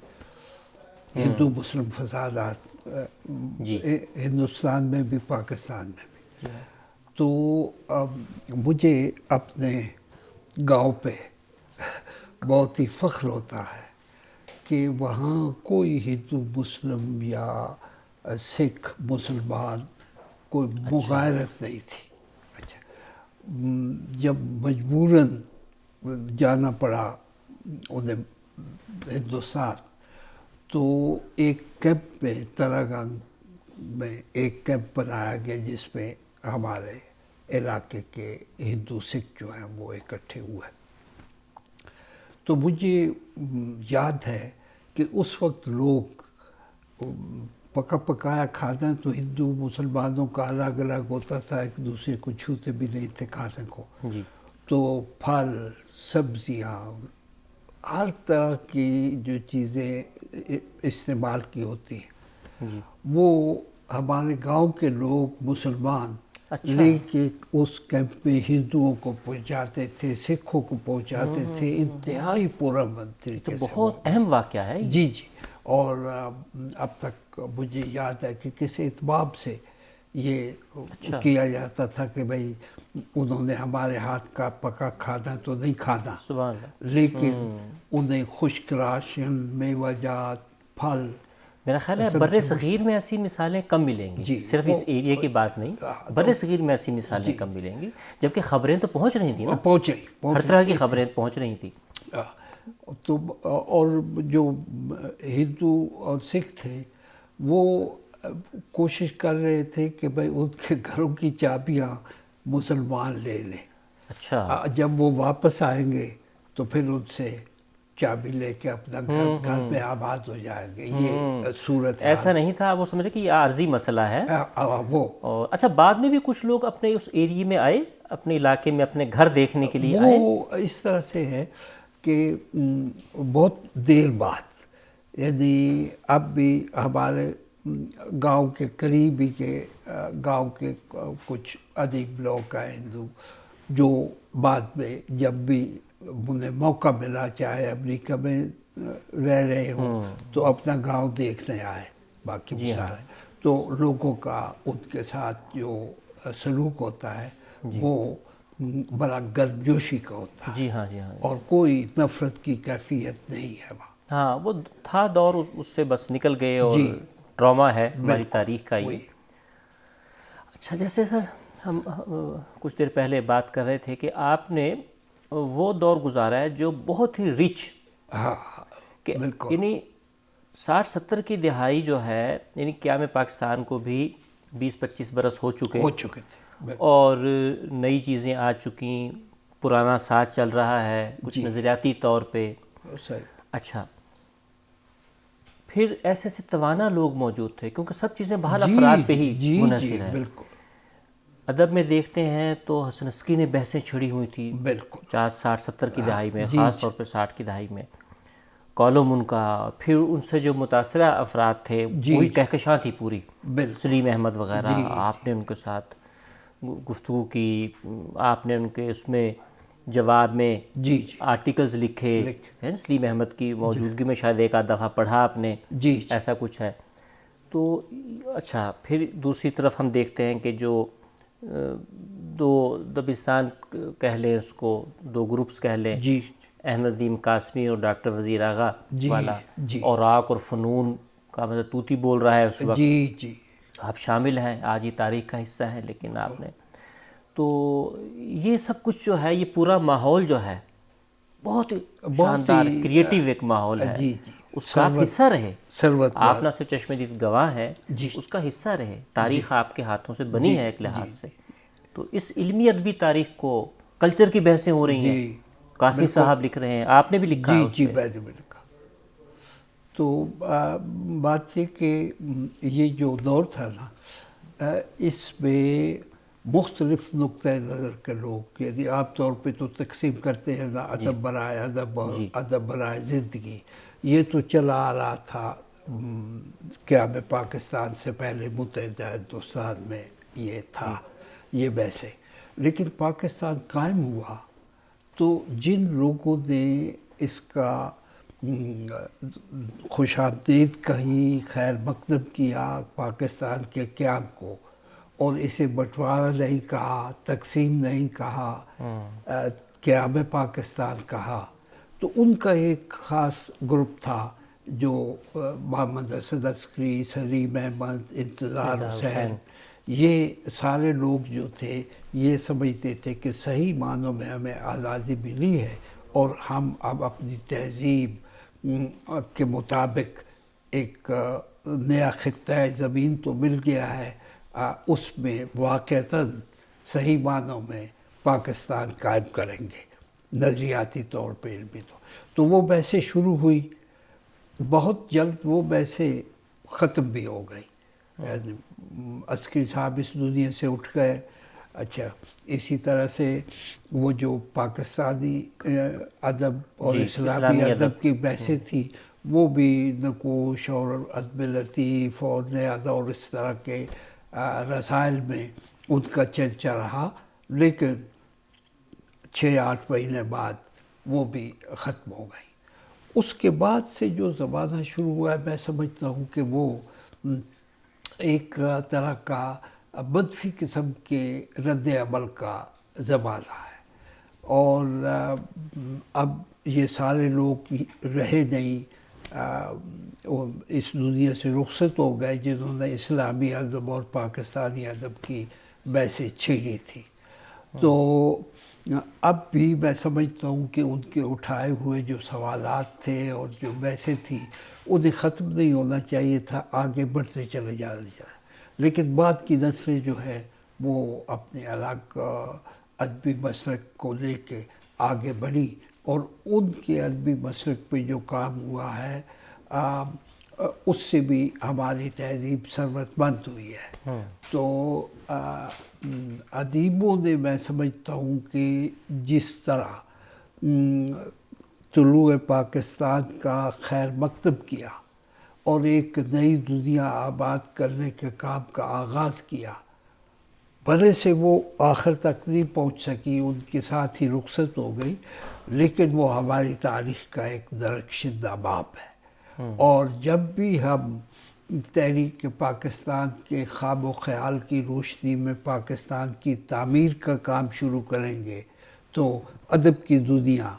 ہندو مسلم فسادات ہندوستان میں بھی پاکستان میں بھی، تو مجھے اپنے گاؤں پہ بہت ہی فخر ہوتا ہے کہ وہاں کوئی ہندو مسلم یا سکھ مسلمان کوئی مغایرت نہیں تھی۔ اچھا، جب مجبوراً جانا پڑا انہیں ہندوستان، تو ایک کیمپ میں تراگنگ میں ایک کیمپ بنایا گیا جس میں ہمارے علاقے کے ہندو سکھ جو ہیں وہ اکٹھے ہوئے۔ تو مجھے یاد ہے کہ اس وقت لوگ پکا پکایا کھانا تو ہندو مسلمانوں کا الگ الگ ہوتا تھا، ایک دوسرے کو چھوتے بھی نہیں تھے کھانے کو، تو پھل سبزیاں ہر طرح کی جو چیزیں استعمال کی ہوتی ہیں وہ ہمارے گاؤں کے لوگ مسلمان لے کے اس کیمپ میں ہندوؤں کو پہنچاتے تھے، سکھوں کو پہنچاتے تھے، انتہائی پرامن طریقے سے۔ بہت اہم واقعہ ہے جی جی، اور اب تک مجھے یاد ہے کہ کس اعتبار سے یہ کیا جاتا تھا کہ بھئی انہوں نے ہمارے ہاتھ کا پکا کھانا تو نہیں کھانا، لیکن انہیں خشک راشن، میوہ جات، پھل۔ میرا خیال ہے بر صغیر میں ایسی مثالیں کم ملیں گی، صرف اس ایریے کی بات نہیں، بر صغیر میں ایسی مثالیں کم ملیں گی، جبکہ خبریں تو پہنچ رہی تھیں نا، ہر طرح کی خبریں پہنچ رہی تھیں۔ تو اور جو ہندو اور سکھ تھے وہ کوشش کر رہے تھے کہ بھئی ان کے گھروں کی چابیاں مسلمان لے لیں۔ اچھا، جب وہ واپس آئیں گے تو پھر ان سے چابی لے کے اپنا گھر میں آباد ہو جائیں گے۔ یہ صورت ایسا نہیں تھا، وہ سمجھ رہے کہ یہ عارضی مسئلہ ہے۔ وہ اور اچھا، بعد میں بھی کچھ لوگ اپنے اس ایریے میں آئے، اپنے علاقے میں اپنے گھر دیکھنے کے لیے آئے؟ وہ اس طرح سے ہے کہ بہت دیر بعد، یعنی اب بھی ہمارے گاؤں کے قریبی کے گاؤں کے کچھ ادیب لوگ ہیں ہندو، جو بعد میں جب بھی انہیں موقع ملا، چاہے امریکہ میں رہ رہے ہوں تو اپنا گاؤں دیکھنے آئے، باقی مسائل تو لوگوں کا ان کے ساتھ جو سلوک ہوتا ہے وہ بڑا گرمجوشی کا ہوتا ہے۔ جی ہاں، جی ہاں، اور کوئی نفرت کی کیفیت نہیں ہے وہاں۔ ہاں، وہ تھا دور، اس سے بس نکل گئے، اور ٹراما ہے ہماری تاریخ کا یہ۔ اچھا، جیسے سر ہم کچھ دیر پہلے بات کر رہے تھے کہ آپ نے وہ دور گزارا ہے جو بہت ہی رچ، یعنی 60-70 کی دہائی جو ہے، یعنی قیام پاکستان کو بھی 20-25 برس ہو چکے تھے، اور نئی چیزیں آ چکیں، پرانا ساتھ چل رہا ہے کچھ نظریاتی طور پہ۔ اچھا، پھر ایسے ایسے توانا لوگ موجود تھے، کیونکہ سب چیزیں بحال افراد پہ ہی منحصر ہیں۔ ادب میں دیکھتے ہیں تو حسن عسکری نے بحثیں چھڑی ہوئی تھی 60-70 کی دہائی میں، خاص طور پہ 60 کی دہائی میں، کالم ان کا، پھر ان سے جو متاثرہ افراد تھے وہی کہکشاں تھی پوری، سلیم احمد وغیرہ، آپ نے ان کے ساتھ گفتگو کی، آپ نے ان کے اس میں جواب میں آرٹیکلز لکھے، سلیم احمد کی موجودگی میں شاید ایک آدھ دفعہ پڑھا آپ نے، ایسا کچھ ہے۔ تو اچھا، پھر دوسری طرف ہم دیکھتے ہیں کہ جو دو دبستان کہہ لیں، اس کو دو گروپس کہہ لیں، احمد ندیم قاسمی اور ڈاکٹر وزیر آغا والا، اوراق اور فنون کا مطلب طوطی بول رہا ہے اس وقت، آپ شامل ہیں، آج یہ تاریخ کا حصہ ہیں، لیکن آپ نے تو یہ سب کچھ جو ہے، یہ پورا ماحول جو ہے بہت شاندار کریٹیو ایک ماحول ہے، اس کا آپ حصہ رہے، آپ نہ صرف چشم دید گواہ ہیں، اس کا حصہ رہے، تاریخ آپ کے ہاتھوں سے بنی ہے ایک لحاظ سے۔ تو اس علمی ادبی تاریخ کو، کلچر کی بحثیں ہو رہی ہیں، قاسمی صاحب لکھ رہے ہیں، آپ نے بھی لکھا ہے اس پہ۔ میں نے بھی لکھا۔ تو بات یہ کہ یہ جو دور تھا نا، اس میں مختلف نقطۂ نظر کے لوگ، یعنی عام طور پہ تو تقسیم کرتے ہیں نا ادب برائے ادب اور ادب برائے زندگی، یہ تو چلا آ رہا تھا قیام پاکستان سے پہلے متحدہ ہندوستان میں، یہ تھا یہ ویسے. لیکن پاکستان قائم ہوا تو جن لوگوں نے اس کا خوش آمدید کہی، خیر مقدم کیا پاکستان کے قیام کو، اور اسے بٹوارہ نہیں کہا، تقسیم نہیں کہا، قیام پاکستان کہا، تو ان کا ایک خاص گروپ تھا جو محمد اسد عسکری، سلیم احمد، انتظار حسین، یہ سارے لوگ جو تھے یہ سمجھتے تھے کہ صحیح معنوں میں ہمیں آزادی ملی ہے اور ہم اب اپنی تہذیب کے مطابق ایک نیا خطہ زمین تو مل گیا ہے، اس میں واقعتاً صحیح معنوں میں پاکستان قائم کریں گے، نظریاتی طور پہ علمی طور. تو وہ بحثیں شروع ہوئی، بہت جلد وہ بحثیں ختم بھی ہو گئی، یعنی عسکری صاحب اس دنیا سے اٹھ گئے. اچھا، اسی طرح سے وہ جو پاکستانی ادب اور اسلامی ادب کی بحثیں تھیں وہ بھی نقوش اور ادب لطیف اور نیا دور اس طرح کے رسائل میں ان کا چرچا رہا، لیکن 6-8 مہینے بعد وہ بھی ختم ہو گئی. اس کے بعد سے جو زمانہ شروع ہوا ہے، میں سمجھتا ہوں کہ وہ ایک طرح کا منفی قسم کے رد عمل کا زمانہ ہے، اور اب یہ سارے لوگ رہے نہیں، اس دنیا سے رخصت ہو گئے جنہوں نے اسلامی ادب اور پاکستانی ادب کی بحثیں چھیڑی تھی. تو اب بھی میں سمجھتا ہوں کہ ان کے اٹھائے ہوئے جو سوالات تھے اور جو بحثیں تھیں انہیں ختم نہیں ہونا چاہیے تھا، آگے بڑھتے چلے جانا چاہیے. لیکن بعد کی نسلیں جو ہے وہ اپنے الگ ادبی مسلک کو لے کے آگے بڑھی، اور ان کے ادبی مسلک پہ جو کام ہوا ہے اس سے بھی ہماری تہذیب ثروت مند ہوئی ہے. تو ادیبوں نے، میں سمجھتا ہوں کہ جس طرح طلوع پاکستان کا خیر مقدم کیا اور ایک نئی دنیا آباد کرنے کے کام کا آغاز کیا، بھلے سے وہ آخر تک نہیں پہنچ سکی، ان کے ساتھ ہی رخصت ہو گئی، لیکن وہ ہماری تاریخ کا ایک درخشندہ باب ہے. اور جب بھی ہم تحریک پاکستان کے خواب و خیال کی روشنی میں پاکستان کی تعمیر کا کام شروع کریں گے تو ادب کی دنیا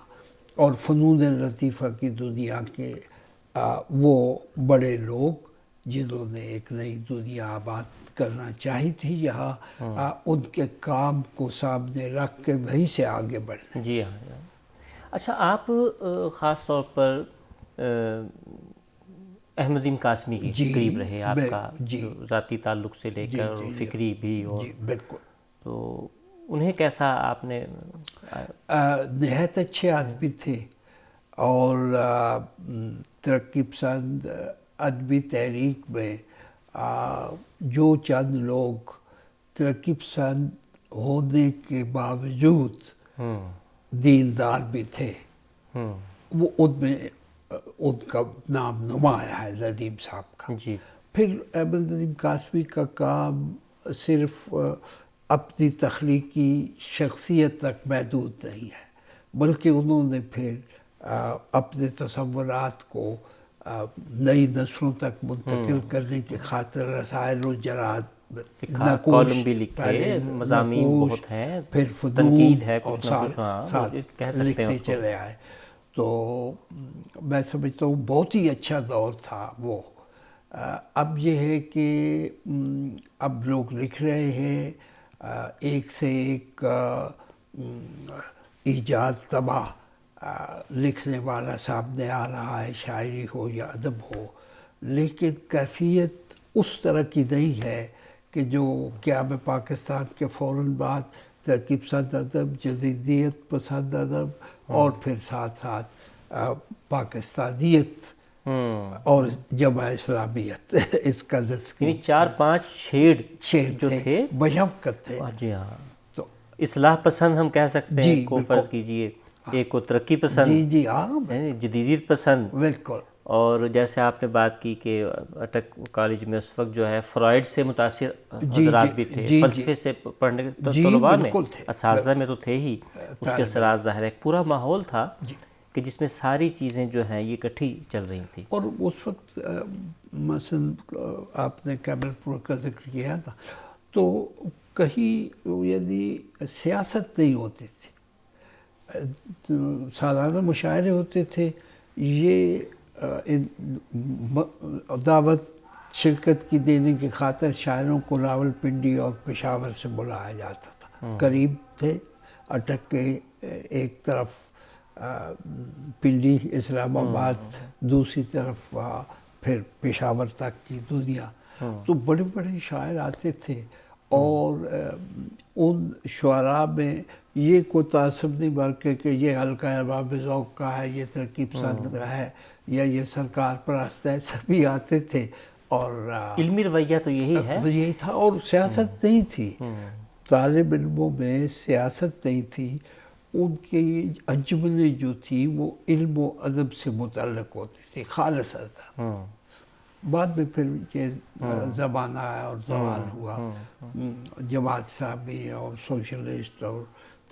اور فنون لطیفہ کی دنیا کے وہ بڑے لوگ جنہوں نے ایک نئی دنیا آباد کرنا چاہی تھی یہاں، ان کے کام کو سامنے رکھ کے وہیں سے آگے بڑھیں. جی ہاں. اچھا، آپ خاص طور پر احمد ادیم قاسمی کے قریب رہے، آپ کا ذاتی تعلق سے لے کر فکری بھی، اور بالکل. تو انہیں کیسا آپ نے؟ نہایت اچھے آدمی تھے، اور ترقی پسند ادبی تحریک میں جو چند لوگ ترقی پسند ہونے کے باوجود دیندار بھی تھے، وہ ان میں ان کا نام نمایاں ہے ندیم صاحب کا. جی. پھر احمد ادیم قاسمی کا کام صرف اپنی تخلیقی شخصیت تک محدود نہیں ہے، بلکہ انہوں نے پھر اپنے تصورات کو نئی نسلوں تک منتقل کرنے کی خاطر رسائل و جرائد، کالم بھی لکھے، مضامین بہت ہیں، پھر تنقید ہے اور کچھ نہ کچھ، کہہ سکتے ہیں لکھتے چلے آئے. تو میں سمجھتا ہوں بہت ہی اچھا دور تھا وہ. اب یہ ہے کہ اب لوگ لکھ رہے ہیں، ایک سے ایک ایجاد تباہ لکھنے والا سامنے آ رہا ہے، شاعری ہو یا ادب ہو، لیکن کیفیت اس طرح کی نہیں ہے کہ جو قیام پاکستان کے فوراً بعد ترقی پسند ادب، جدیدیت پسند ادب، اور پھر ساتھ ساتھ پاکستانیت اور جمع اسلامیت اس کا یعنی 4-5 شیڈ جو تھے بشفقت تھے. جی ہاں، تو اصلاح پسند ہم کہہ سکتے ہیں کو فرض کیجئے، ایک کو ترقی پسند، جی ہاں جدیدیت پسند. بالکل. اور جیسے آپ نے بات کی کہ اٹک کالج میں اس وقت جو ہے فرائڈ سے متاثر حضرات بھی تھے، فلسفے سے پڑھنے کے طلباء میں، اساتذہ میں تو تھے ہی، اس کے اثرات ظاہر ہے. ایک پورا ماحول تھا کہ جس میں ساری چیزیں جو ہیں یہ اکٹھی چل رہی تھیں. اور اس وقت مثلا آپ نے کیمل پور کا ذکر کیا تھا، تو کہیں یعنی سیاست نہیں ہوتی تھی، سالانہ مشاعرے ہوتے تھے. یہ دعوت شرکت کی دینے کی خاطر شاعروں کو راول پنڈی اور پشاور سے بلایا جاتا تھا. قریب تھے اٹک کے، ایک طرف پنڈی اسلام آباد، دوسری طرف پھر پشاور تک کی دنیا. تو بڑے بڑے شاعر آتے تھے، اور ان شعراء میں یہ کوئی تعصب نہیں بلکہ کہ یہ حلقہ ارباب ذوق کا ہے، یہ ترقی پسند کا ہے، یا یہ سرکار پرست ہے. سبھی آتے تھے، اور علمی رویہ تو یہی ہے، یہی تھا. اور سیاست نہیں تھی، طالب علموں میں سیاست نہیں تھی. ان کی انجمنیں جو تھی وہ علم و ادب سے متعلق ہوتی تھی خالص. بعد میں پھر یہ زمانہ آیا اور زوال ہوا، جماعت اسلامی اور سوشلسٹ اور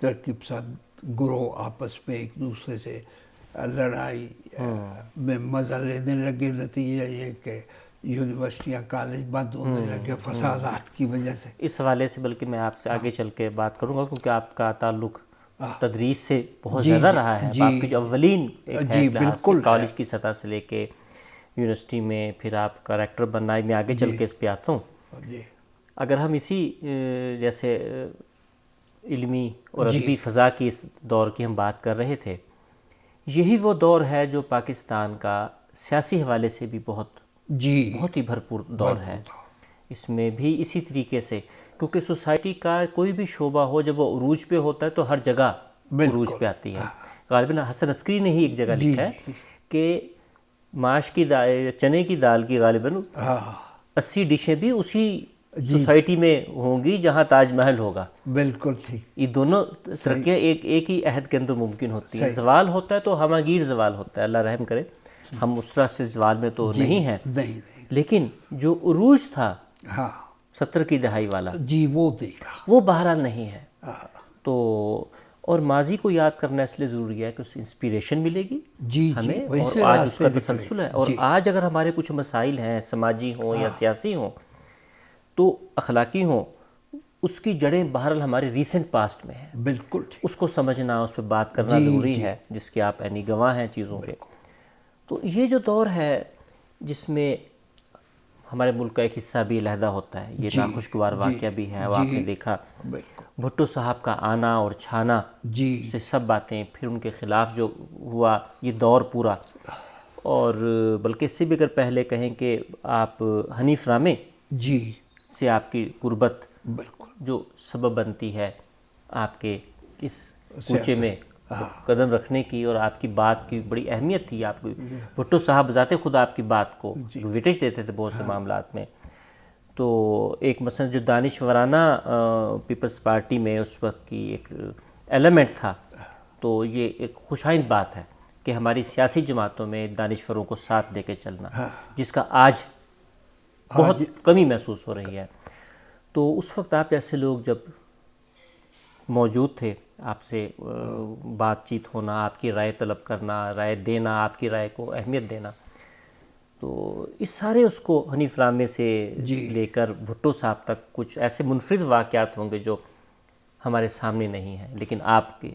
ترقی پسند گروہ آپس میں ایک دوسرے سے لڑائی میں مزہ لینے لگے. نتیجہ یہ کہ یونیورسٹیاں کالج بند ہونے لگے فسادات کی وجہ سے. اس حوالے سے بلکہ میں آپ سے آگے چل کے بات کروں گا، کیونکہ آپ کا تعلق تدریس سے بہت زیادہ رہا ہے. آپ کی جو اولین کالج کی سطح سے لے کے یونیورسٹی میں پھر آپ کا ریکٹر بننا، میں آگے چل کے اس پہ آتا ہوں. اگر ہم اسی جیسے علمی اور ادبی فضا کی اس دور کی ہم بات کر رہے تھے، یہی وہ دور ہے جو پاکستان کا سیاسی حوالے سے بھی بہت ہی بھرپور دور ہے. اس میں بھی اسی طریقے سے، کیونکہ سوسائٹی کا کوئی بھی شعبہ ہو جب وہ عروج پہ ہوتا ہے تو ہر جگہ عروج پہ آتی ہے. غالباً حسن عسکری نے ہی ایک جگہ لکھا ہے کہ ماش کی چنے کی دال کی غالباً 80 ڈشیں بھی اسی سوسائٹی میں ہوں گی جہاں تاج محل ہوگا. بالکل ٹھیک. یہ دونوں ترقیاں ایک ہی عہد کے اندر ممکن ہوتی ہیں. زوال ہوتا ہے تو ہماگیر زوال ہوتا ہے، اللہ رحم کرے. ہم اس طرح سے زوال میں تو نہیں ہیں، لیکن جو عروج تھا 70 کی دہائی والا وہ بہرحال نہیں ہے. تو اور ماضی کو یاد کرنا اس لیے ضروری ہے کہ اس سے انسپیریشن ملے گی ہمیں، اور آج اس کا تسلسل ہے. اور آج اگر ہمارے کچھ مسائل ہیں، سماجی ہوں یا سیاسی ہوں تو اخلاقی ہوں، اس کی جڑیں بہرحال ہمارے ریسنٹ پاسٹ میں ہیں. بالکل. اس کو سمجھنا، اس پہ بات کرنا ضروری ہے، جس کے آپ عینی گواہ ہیں چیزوں کے. تو یہ جو دور ہے جس میں ہمارے ملک کا ایک حصہ بھی علیحدہ ہوتا ہے، یہ ناخوشگوار واقعہ بھی ہے. وہ آپ نے دیکھا بھٹو صاحب کا آنا اور چھانا سے سب باتیں، پھر ان کے خلاف جو ہوا یہ دور پورا. اور بلکہ اس سے بھی اگر پہلے کہیں کہ آپ حنیف رامے سے آپ کی قربت جو سبب بنتی ہے آپ کے اس کوچے میں قدم رکھنے کی، اور آپ کی بات کی بڑی اہمیت تھی. آپ کو بھٹو صاحب ذات خود آپ کی بات کو ویٹیج دیتے تھے بہت سے معاملات میں. تو ایک مثلا جو دانشورانہ پیپلز پارٹی میں اس وقت کی ایک ایلیمنٹ تھا، تو یہ ایک خوشائند بات ہے کہ ہماری سیاسی جماعتوں میں دانشوروں کو ساتھ دے کے چلنا، جس کا آج بہت کمی محسوس ہو رہی ہے. تو اس وقت آپ جیسے لوگ جب موجود تھے، آپ سے بات چیت ہونا، آپ کی رائے طلب کرنا، رائے دینا، آپ کی رائے کو اہمیت دینا، تو اس سارے اس کو حنیف رامے سے لے کر بھٹو صاحب تک کچھ ایسے منفرد واقعات ہوں گے جو ہمارے سامنے نہیں ہیں لیکن آپ کے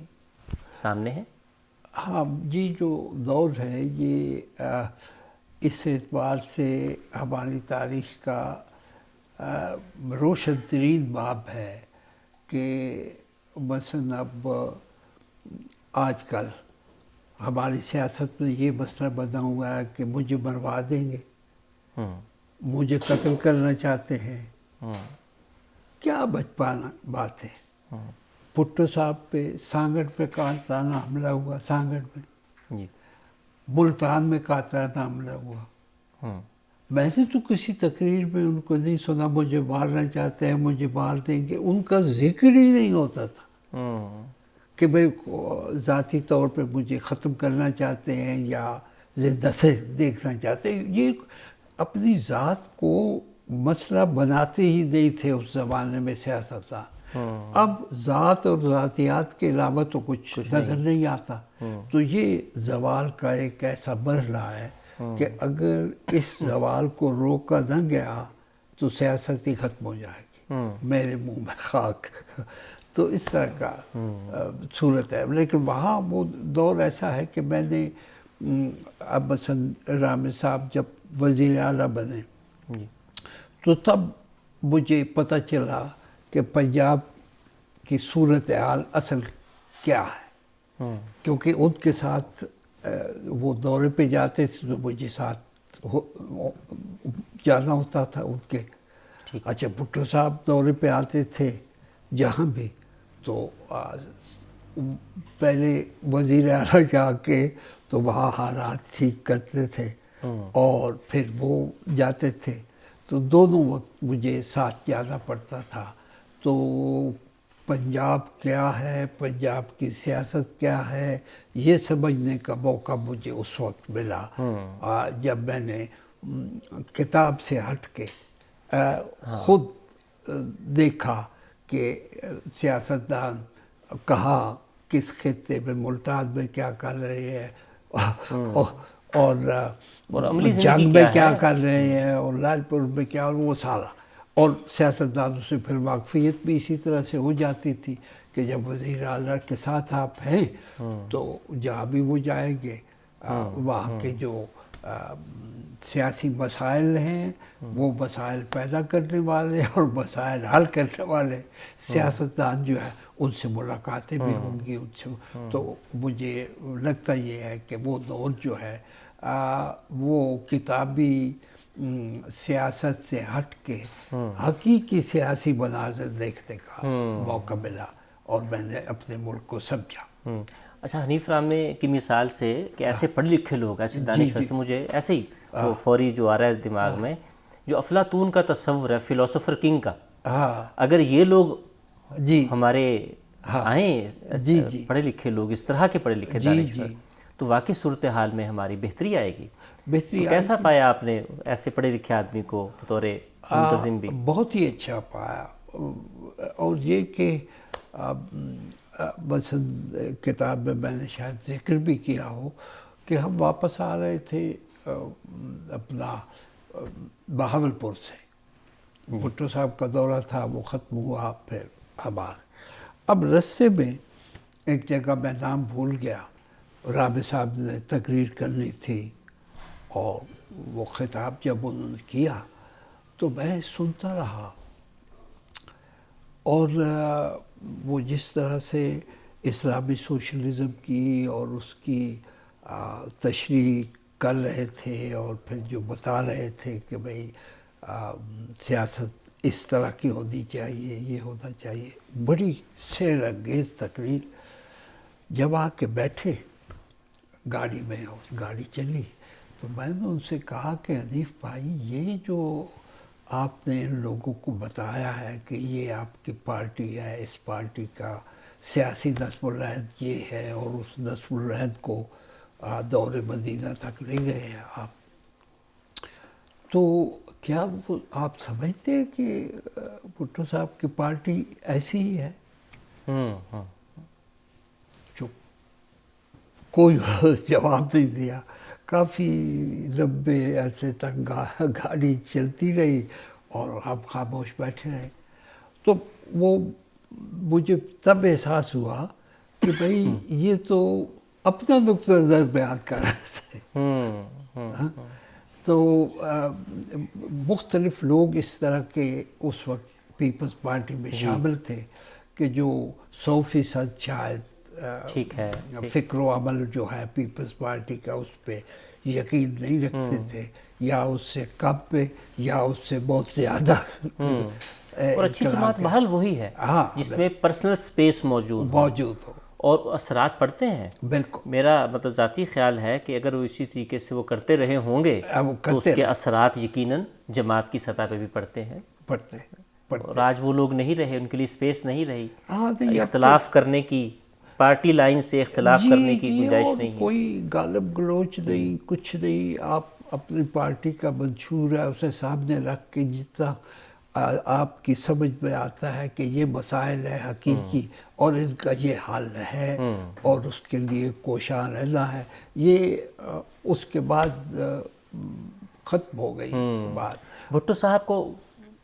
سامنے ہیں. ہاں جی، جو دور ہے یہ اس اعتبار سے ہماری تاریخ کا روشن ترین باب ہے کہ مثلا اب آج کل ہماری سیاست میں یہ مسئلہ بنا ہوا ہے کہ مجھے مروا دیں گے، مجھے قتل کرنا چاہتے ہیں. کیا بچپنا بات ہے. بھٹو صاحب پہ سانگڑ پہ کارانہ حملہ ہوا، سانگڑ میں ملتان میں قاطرانہ حملہ ہوا، میں نے تو کسی تقریر میں ان کو نہیں سنا مجھے مارنا چاہتے ہیں، مجھے مار دیں گے، ان کا ذکر ہی نہیں ہوتا تھا کہ بھئی ذاتی طور پہ مجھے ختم کرنا چاہتے ہیں یا زندہ سے دیکھنا چاہتے ہیں۔ یہ اپنی ذات کو مسئلہ بناتے ہی نہیں تھے اس زمانے میں سیاستدان۔ اب ذات اور ذاتیات کے علاوہ تو کچھ نظر نہیں آتا، تو یہ زوال کا ایک ایسا مرحلہ ہے کہ اگر اس زوال کو روکا نہ گیا تو سیاست ہی ختم ہو جائے گی، میرے منہ میں خاک۔ تو اس طرح کا صورت ہے، لیکن وہاں وہ دور ایسا ہے کہ میں نے اب مثلا رامے صاحب جب وزیر اعلیٰ بنے تو تب مجھے پتہ چلا کہ پنجاب کی صورتحال اصل کیا ہے، کیونکہ ان کے ساتھ وہ دورے پہ جاتے تھے تو مجھے ساتھ جانا ہوتا تھا ان کے۔ اچھا بھٹو صاحب دورے پہ آتے تھے جہاں بھی، تو پہلے وزیر اعلیٰ جا کے تو وہاں حالات ٹھیک کرتے تھے اور پھر وہ جاتے تھے، تو دونوں وقت مجھے ساتھ جانا پڑتا تھا۔ تو پنجاب کیا ہے، پنجاب کی سیاست کیا ہے، یہ سمجھنے کا موقع مجھے اس وقت ملا جب میں نے کتاب سے ہٹ کے خود دیکھا کہ سیاستدان کہاں کس خطے میں، ملتان میں کیا کر رہے ہیں اور جنگ میں کیا کر رہے ہیں اور لال پور میں کیا، اور وہ سارا، اور سیاستدانوں سے پھر واقفیت بھی اسی طرح سے ہو جاتی تھی کہ جب وزیر اعلیٰ کے ساتھ آپ ہیں تو جہاں بھی وہ جائیں گے وہاں کے جو سیاسی مسائل ہیں وہ مسائل پیدا کرنے والے اور مسائل حل کرنے والے سیاستدان جو ہے ان سے ملاقاتیں بھی ہوں گی، ان سے۔ تو مجھے لگتا یہ ہے کہ وہ دور جو ہے وہ کتابی سیاست سے ہٹ کے حقیقی سیاسی مناظر دیکھنے کا موقع ملا اور میں نے اپنے ملک کو سمجھا۔ اچھا، حنیف رامے کی مثال سے کہ ایسے پڑھے لکھے لوگ، ایسے دانشور سے مجھے ایسے ہی وہ فوری جو آ رہا ہے دماغ میں، جو افلاطون کا تصور ہے فلاسفر کنگ کا، اگر یہ لوگ ہمارے آئیں پڑھے لکھے لوگ، اس طرح کے پڑھے لکھے دانشور، تو واقعی صورتحال میں ہماری بہتری آئے گی۔ تو کیسا پایا آپ نے ایسے پڑھے لکھے آدمی کو بطور منتظم بھی؟ بہت ہی اچھا پایا، اور یہ کہ مثلا کتاب میں نے شاید ذکر بھی کیا ہو کہ ہم واپس آ رہے تھے اپنا بہاولپور سے، بھٹو صاحب کا دورہ تھا، وہ ختم ہوا، پھر اب رستے میں ایک جگہ میں نام بھول گیا، رامے صاحب نے تقریر کرنی تھی اور وہ خطاب جب انہوں نے کیا تو میں سنتا رہا، اور وہ جس طرح سے اسلامی سوشلزم کی اور اس کی تشریح کر رہے تھے اور پھر جو بتا رہے تھے کہ بھئی سیاست اس طرح کی ہونی چاہیے، یہ ہونا چاہیے، بڑی سیر انگیز تقریر۔ جب آ کے بیٹھے گاڑی میں اور گاڑی چلی تو میں نے ان سے کہا کہ حنیف بھائی، یہ جو آپ نے ان لوگوں کو بتایا ہے کہ یہ آپ کی پارٹی ہے، اس پارٹی کا سیاسی نظم العہد یہ ہے اور اس نظم العہد کو دور مدینہ تک لے گئے ہیں آپ، تو کیا وہ آپ سمجھتے ہیں کہ بھٹو صاحب کی پارٹی ایسی ہی ہے؟ کوئی جواب نہیں دیا، کافی لمبے عرصے تک گاڑی چلتی رہی اور ہم خاموش بیٹھے رہے۔ تو وہ مجھے تب احساس ہوا کہ بھئی یہ تو اپنا نقطہ نظر بیان کر رہے تھے۔ تو مختلف لوگ اس طرح کے اس وقت پیپلز پارٹی میں شامل تھے کہ جو 100% شاید فکر و عمل جو ہے پیپلز پارٹی کا اس پہ یقین نہیں رکھتے تھے، یا اس سے کم پہ یا اس سے بہت زیادہ۔ اور اچھی جماعت بہرحال وہی ہے جس میں پرسنل سپیس موجود ہو، اور اثرات پڑتے ہیں. بالکل میرا مطلب ذاتی خیال ہے کہ اگر وہ اسی طریقے سے وہ کرتے رہے ہوں گے تو اس کے اثرات یقیناً جماعت کی سطح پہ بھی پڑتے ہیں. پڑھتے اور آج وہ لوگ نہیں رہے, ان کے لیے اسپیس نہیں رہی ہاں اختلاف کرنے کی, پارٹی لائن سے اختلاف کرنے کی گنجائش اور نہیں ہے. کوئی غالب گلوچ نہیں, کچھ نہیں. آپ اپنی پارٹی کا منشور ہے اسے سامنے رکھ کے جتنا آپ کی سمجھ میں آتا ہے کہ یہ مسائل ہے حقیقی اور ان کا یہ حل ہے اور اس کے لیے کوشاں رہنا ہے, یہ اس کے بعد ختم ہو گئی بات. بھٹو صاحب کو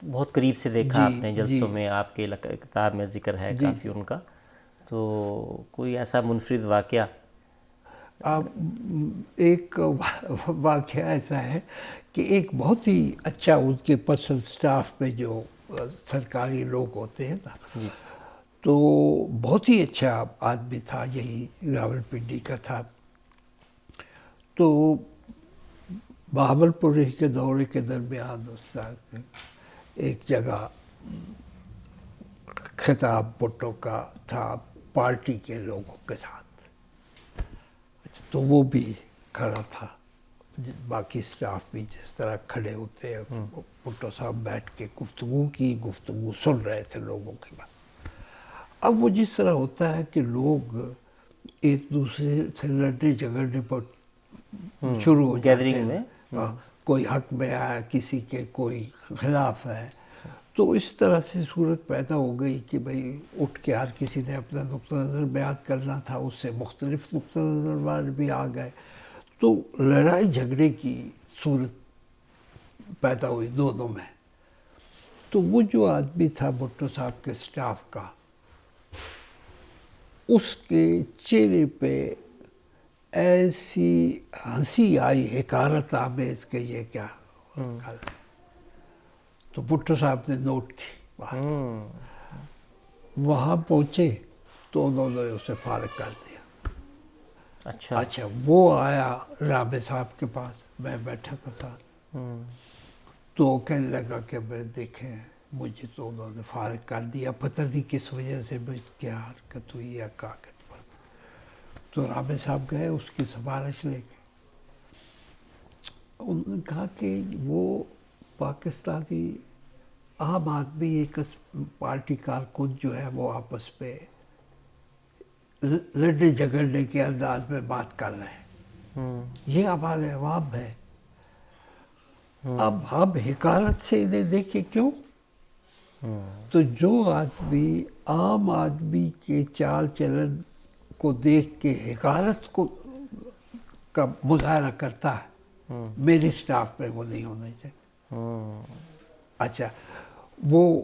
بہت قریب سے دیکھا آپ نے جلسوں جی میں, آپ کے کتاب میں ذکر ہے کافی ان کا, تو کوئی ایسا منفرد واقعہ؟ ایک واقعہ ایسا ہے کہ ایک بہت ہی اچھا ان کے پرسنل سٹاف میں جو سرکاری لوگ ہوتے ہیں نا, تو بہت ہی اچھا آدمی تھا, یہی راولپنڈی کا تھا. تو بہاولپور کے دورے کے درمیان اس ایک جگہ خطاب بھٹو کا تھا پارٹی کے لوگوں کے ساتھ, تو وہ بھی کھڑا تھا, باقی سٹاف بھی جس طرح کھڑے ہوتے ہیں. بھٹو صاحب بیٹھ کے گفتگو سن رہے تھے لوگوں کی بات. اب وہ جس طرح ہوتا ہے کہ لوگ ایک دوسرے سے لڑنے جھگڑنے پر شروع ہو جاتے ہیں, کوئی حق میں آیا کسی کے, کوئی خلاف ہے, تو اس طرح سے صورت پیدا ہو گئی کہ بھئی اٹھ کے ہر کسی نے اپنا نقطہ نظر بیان کرنا تھا, اس سے مختلف نقطہ نظر والے بھی آ گئے, تو لڑائی جھگڑے کی صورت پیدا ہوئی دونوں میں. تو وہ جو آدمی تھا بھٹو صاحب کے سٹاف کا, اس کے چہرے پہ ایسی ہنسی آئی حقارت آمیز کہ یہ کیا. تو بھٹو صاحب نے نوٹ کی بات, وہاں پہنچے تو انہوں نے اسے فارغ کر دیا. اچھا وہ آیا رابع صاحب کے پاس, میں بیٹھا تھا ساتھ, تو کہنے لگا کہ میں دیکھیں مجھے تو انہوں نے فارغ کر دیا, پتہ نہیں کس وجہ سے, کیا حرکت ہوئی یا کاغذ پر. تو رابع صاحب گئے اس کی سفارش لے کے, انہوں نے کہا کہ وہ پاکستانی عام آدمی ایک پارٹی کارکن جو ہے وہ آپس میں لڑنے جھگڑنے کے انداز میں بات کر رہے ہیں, یہ ہمارے عوام ہے. اب ہم حقارت سے انہیں دیکھیں کیوں؟ تو جو آدمی عام آدمی کے چال چلن کو دیکھ کے حقارت کا مظاہرہ کرتا ہے, میری سٹاف میں وہ نہیں ہونا چاہیے. اچھا وہ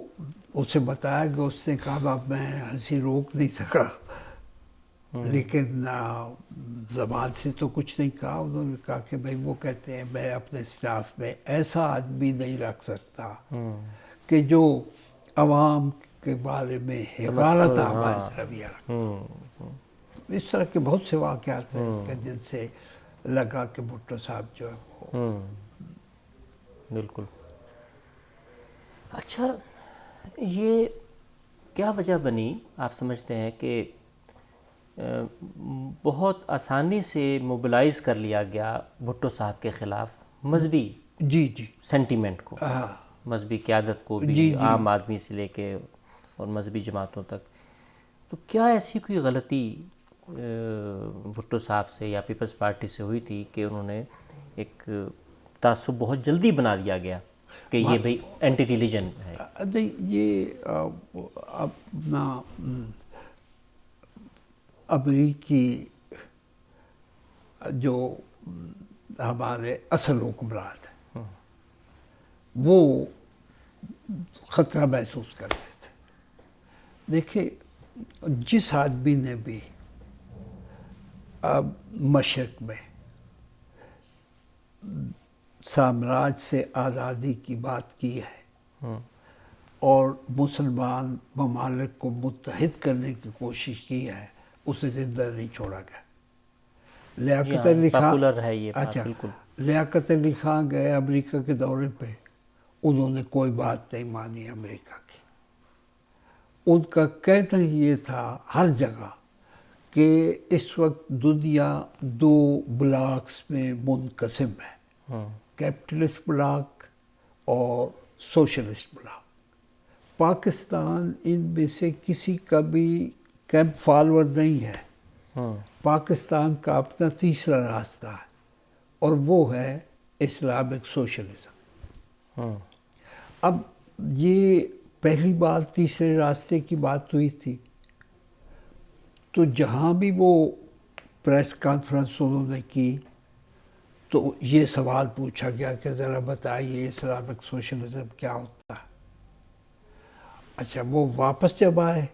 اسے بتایا کہ اس نے کہا میں ہنسی روک نہیں سکا, لیکن زبان سے تو کچھ نہیں کہا. انہوں نے کہا کہ بھئی وہ کہتے ہیں میں اپنے سٹاف میں ایسا آدمی نہیں رکھ سکتا کہ جو عوام کے بارے میں حقارت آمیز رویہ رکھتا. اس طرح کے بہت سے واقعات ہیں کہ جن سے لگا کہ بھٹو صاحب جو ہے وہ بالکل. اچھا یہ کیا وجہ بنی آپ سمجھتے ہیں کہ بہت آسانی سے موبلائز کر لیا گیا بھٹو صاحب کے خلاف مذہبی سینٹیمنٹ کو, مذہبی قیادت کو بھی, عام آدمی سے لے کے اور مذہبی جماعتوں تک, تو کیا ایسی کوئی غلطی بھٹو صاحب سے یا پیپلز پارٹی سے ہوئی تھی کہ انہوں نے ایک تعصب بہت جلدی بنا دیا گیا کہ یہ بھئی اینٹی ریلیجن ہے؟ نہیں, یہ اپنا امریکی جو ہمارے اصل حکمران ہیں وہ خطرہ محسوس کرتے تھے. دیکھیں جس آدمی نے بھی مشرق میں سامراج سے آزادی کی بات کی ہے اور مسلمان ممالک کو متحد کرنے کی کوشش کی ہے, اسے زندہ نہیں چھوڑا گیا. لیاقت علی خان, اچھا لیاقت علی خان گئے امریکہ کے دورے پہ, انہوں نے کوئی بات نہیں مانی امریکہ کی. ان کا کہنا یہ تھا ہر جگہ کہ اس وقت دنیا دو بلاکس میں منقسم ہے، کیپٹلسٹ بلاک اور سوشلسٹ بلاک۔ پاکستان ان میں سے کسی کا بھی کیمپ فالوور نہیں ہے۔ پاکستان کا اپنا تیسرا راستہ ہے اور وہ ہے اسلامک سوشلزم۔ اب یہ پہلی بار تیسرے راستے کی بات ہوئی تھی، تو جہاں بھی وہ پریس کانفرنس انہوں نے کی تو یہ سوال پوچھا گیا کہ ذرا بتائیے اسلامک سوشلزم کیا ہوتا ہے۔ اچھا، وہ واپس جب آئے،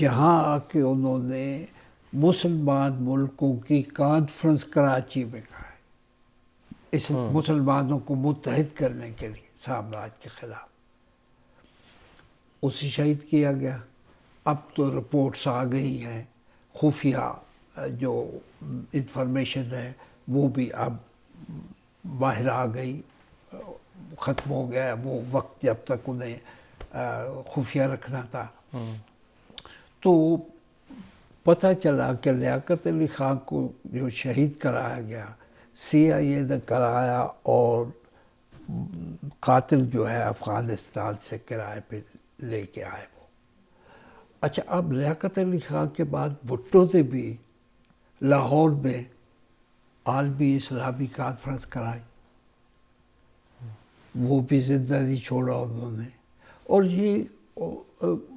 یہاں آ کے انہوں نے مسلمان ملکوں کی کانفرنس کراچی میں کہا ہے، اس مسلمانوں کو متحد کرنے کے لیے سامراج کے خلاف، اسے شہید کیا گیا۔ اب تو رپورٹس آ گئی ہیں، خفیہ جو انفارمیشن ہے وہ بھی اب باہر آ گئی، ختم ہو گیا وہ وقت جب تک انہیں خفیہ رکھنا تھا۔ تو پتہ چلا کہ لیاقت علی خان کو جو شہید کرایا گیا CIA نے کرایا، اور قاتل جو ہے افغانستان سے کرائے پہ لے کے آئے وہ۔ اچھا، اب لیاقت علی خان کے بعد بھٹو نے بھی لاہور میں عالمی اسلامی کانفرنس کرائی، وہ بھی زندہ نہیں چھوڑا انہوں نے۔ اور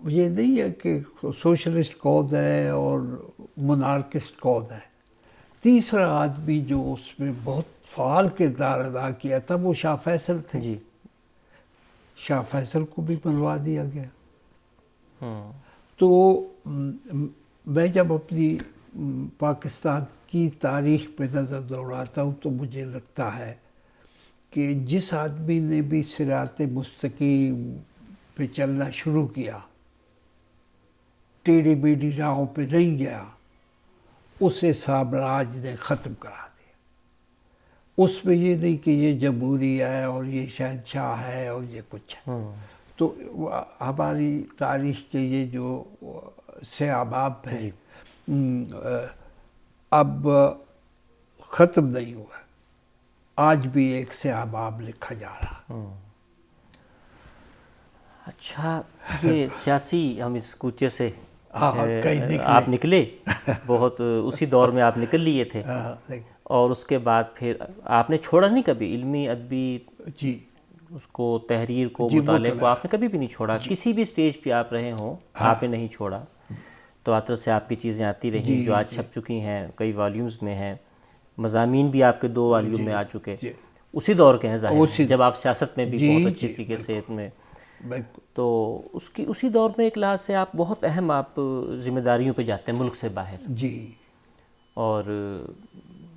یہ نہیں ہے کہ سوشلسٹ کون ہے اور منارکسٹ کون ہے۔ تیسرا آدمی جو اس میں بہت فعال کردار ادا کیا تھا وہ شاہ فیصل تھے۔ جی، شاہ فیصل کو بھی منوا دیا گیا۔ تو میں جب اپنی پاکستان کی تاریخ پہ نظر دوڑاتا ہوں تو مجھے لگتا ہے کہ جس آدمی نے بھی صراط مستقیم پہ چلنا شروع کیا، ٹیڑھی میڑھی راہوں پہ نہیں گیا، اسے سامراج نے ختم کرا دیا۔ اس میں یہ نہیں کہ یہ جمہوری ہے اور یہ شہنشاہ ہے اور یہ کچھ ہے۔ تو ہماری تاریخ کے یہ جو سیاہ باب ہے اب ختم نہیں ہوا، آج بھی ایک سیاہ باب لکھا جا رہا۔ اچھا، یہ سیاسی ہم اس کوچے سے آپ نکلے، بہت اسی دور میں آپ نکل لیے تھے، اور اس کے بعد پھر آپ نے چھوڑا نہیں کبھی علمی ادبی جی، اس کو، تحریر کو، مطالعے کو آپ نے کبھی بھی نہیں چھوڑا؟ کسی بھی سٹیج پہ آپ رہے ہوں آپ نے نہیں چھوڑا؟ تواتر سے آپ کی چیزیں آتی رہیں جو آج چھپ چکی ہیں، کئی والیومز میں ہیں، مضامین بھی آپ کے 2 والیوم میں آ چکے، اسی دور کے ہیں ظاہر، جب آپ سیاست میں بھی بہت اچھی طریقے سے میں، تو اسی دور میں ایک لحاظ سے آپ بہت اہم آپ ذمہ داریوں پہ جاتے ہیں ملک سے باہر، جی، اور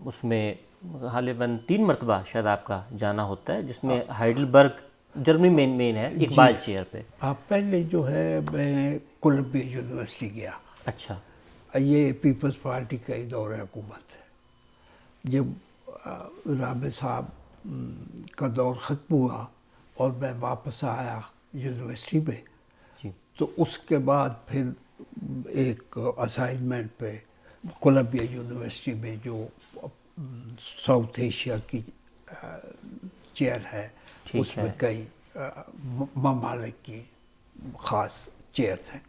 اس میں غالباً 3 مرتبہ شاید آپ کا جانا ہوتا ہے، جس میں ہائیڈلبرگ جرمنی مین ہے، اقبال چیئر پہ۔ پہلے جو ہے میں کولمبیا یونیورسٹی گیا۔ اچھا، یہ پیپلز پارٹی کا ہی دور حکومت ہے۔ جب رابع صاحب کا دور ختم ہوا اور میں واپس آیا یونیورسٹی میں، تو اس کے بعد پھر ایک اسائنمنٹ پہ کولمبیا یونیورسٹی میں جو ساؤتھ ایشیا کی چیئر ہے، اس میں کئی ممالک کی خاص چیئرز ہیں،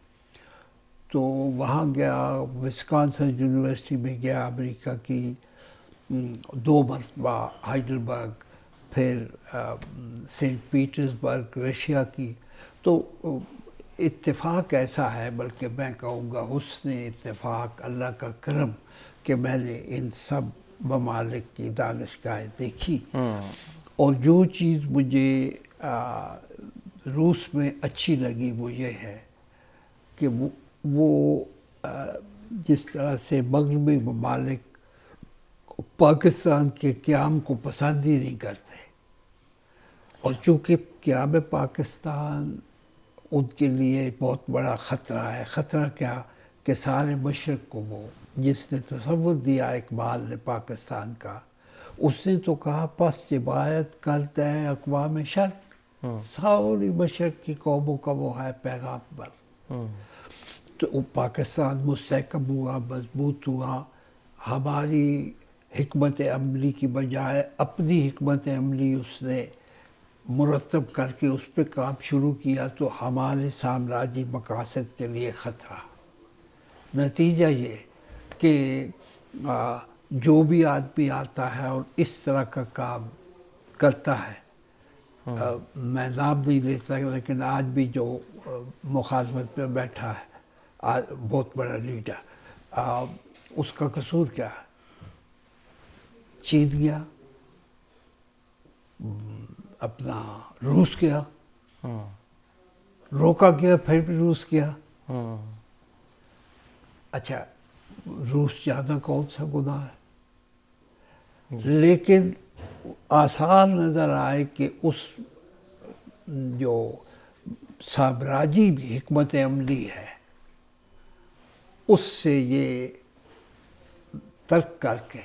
تو وہاں گیا۔ وسکانسن یونیورسٹی میں گیا امریکہ کی، 2 مرتبہ ہائیڈلبرگ، پھر سینٹ پیٹرز برگ رشیا کی۔ تو اتفاق ایسا ہے، بلکہ میں کہوں گا حسن اتفاق، اللہ کا کرم، کہ میں نے ان سب ممالک کی دانشگاہیں دیکھی، اور جو چیز مجھے روس میں اچھی لگی وہ یہ ہے کہ وہ جس طرح سے مغربی ممالک پاکستان کے قیام کو پسند ہی نہیں کرتے، اور چونکہ قیام پاکستان ان کے لیے بہت بڑا خطرہ ہے۔ خطرہ کیا کہ سارے مشرق کو وہ جس نے تصور دیا اقبال نے پاکستان کا، اس نے تو کہا پس جبایت کرتے ہیں اقوام شرق، ساری مشرق کی قوموں کا وہ ہے پیغام پر۔ تو پاکستان مستحکم ہوا، مضبوط ہوا. ہماری حکمت عملی کی بجائے اپنی حکمت عملی اس نے مرتب کر کے اس پہ کام شروع کیا، تو ہمارے سامراجی مقاصد کے لیے خطرہ. نتیجہ یہ کہ جو بھی آدمی آتا ہے اور اس طرح کا کام کرتا ہے، میں نام نہیں لیتا لیکن آج بھی جو مخالفت میں بیٹھا ہے بہت بڑا لیڈر، اس کا قصور کیا ہے؟ چین گیا، اپنا روس گیا، روکا گیا، پھر بھی روس گیا. اچھا، روس جانا کون سا گناہ ہے؟ لیکن آثار نظر آئے کہ اس جو سامراجی حکمت عملی ہے اس سے یہ ترک کر کے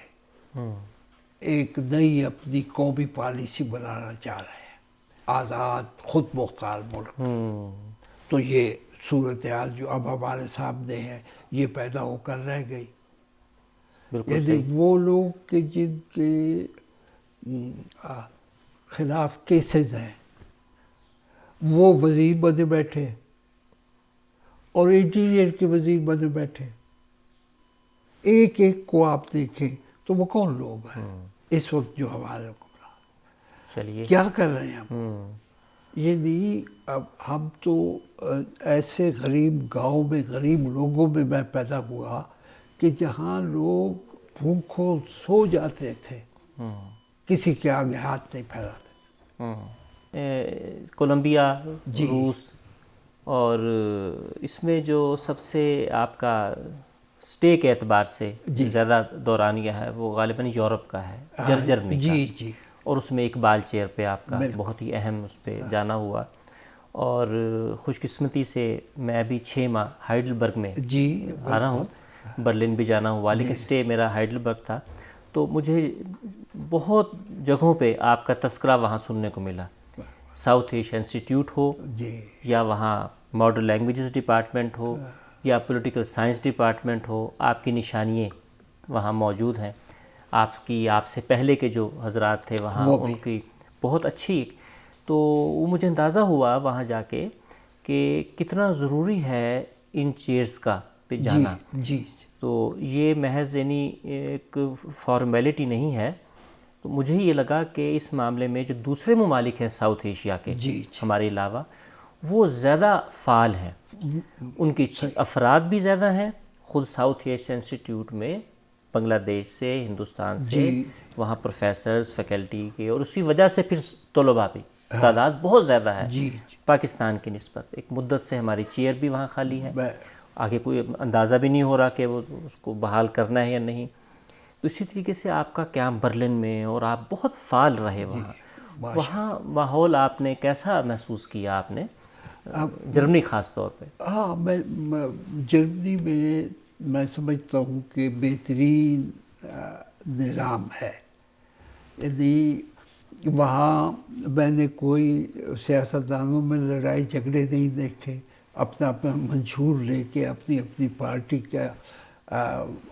ایک نئی اپنی قومی پالیسی بنانا چاہ رہے ہیں، آزاد خود مختار ملک. تو یہ صورتحال جو اب ہمارے سامنے ہے یہ پیدا ہو کر رہ گئی. یعنی وہ لوگ کہ جن کے خلاف کیسز ہیں وہ وزیر بنے بیٹھے اور انٹیریئر کے وزیر بنے بیٹھے. ایک ایک کو آپ دیکھیں تو وہ کون لوگ ہیں اس وقت جو ہمارے حکمران کیا کر رہے ہیں ہم؟ یعنی اب ہم تو ایسے غریب گاؤں میں غریب لوگوں میں میں پیدا ہوا کہ جہاں لوگ بھوکوں سو جاتے تھے، کسی کے آگے ہاتھ نہیں پھیلاتے تھے. کولمبیا، روس، اور اس میں جو سب سے آپ کا سٹے کے اعتبار سے زیادہ دورانیہ ہے وہ غالباً یورپ کا ہے، جرمنی کا. اور اس میں اقبال چیئر پہ آپ کا بہت ہی اہم اس پہ جانا ہوا. اور خوش قسمتی سے میں ابھی 6 ماہ ہائیڈلبرگ میں آ رہا ہوں، برلن بھی جانا ہوا لیکن سٹے میرا ہائیڈلبرگ تھا. تو مجھے بہت جگہوں پہ آپ کا تذکرہ وہاں سننے کو ملا. ساؤتھ ایشیا انسٹیٹیوٹ ہو یا وہاں ماڈرن لینگویجز ڈپارٹمنٹ ہو یا پولیٹیکل سائنس ڈپارٹمنٹ ہو، آپ کی نشانیاں وہاں موجود ہیں. آپ سے پہلے کے جو حضرات تھے وہاں ان کی بہت اچھی. تو وہ مجھے اندازہ ہوا وہاں جا کے کہ کتنا ضروری ہے ان چیئرز کا پہ جانا. تو یہ محض یعنی ایک فارمیلٹی نہیں ہے. تو مجھے یہ لگا کہ اس معاملے میں جو دوسرے ممالک ہیں ساؤتھ ایشیا کے ہمارے علاوہ، وہ زیادہ فعال ہیں، ان کی افراد بھی زیادہ ہیں. خود ساؤتھ ایشیا انسٹیٹیوٹ میں بنگلہ دیش سے، ہندوستان سے وہاں پروفیسرز، فیکلٹی کے، اور اسی وجہ سے پھر طلباء بھی تعداد بہت زیادہ ہے پاکستان کی نسبت. ایک مدت سے ہماری چیئر بھی وہاں خالی ہے، آگے کوئی اندازہ بھی نہیں ہو رہا کہ وہ اس کو بحال کرنا ہے یا نہیں. تو اسی طریقے سے آپ کا قیام برلن میں، اور آپ بہت فعال رہے وہاں ماحول آپ نے کیسا محسوس کیا آپ نے جرمنی خاص طور پہ؟ ہاں، میں جرمنی میں سمجھتا ہوں کہ بہترین نظام ہے. یعنی وہاں میں نے کوئی سیاستدانوں میں لڑائی جھگڑے نہیں دیکھے. اپنا اپنا منشور لے کے اپنی اپنی پارٹی کا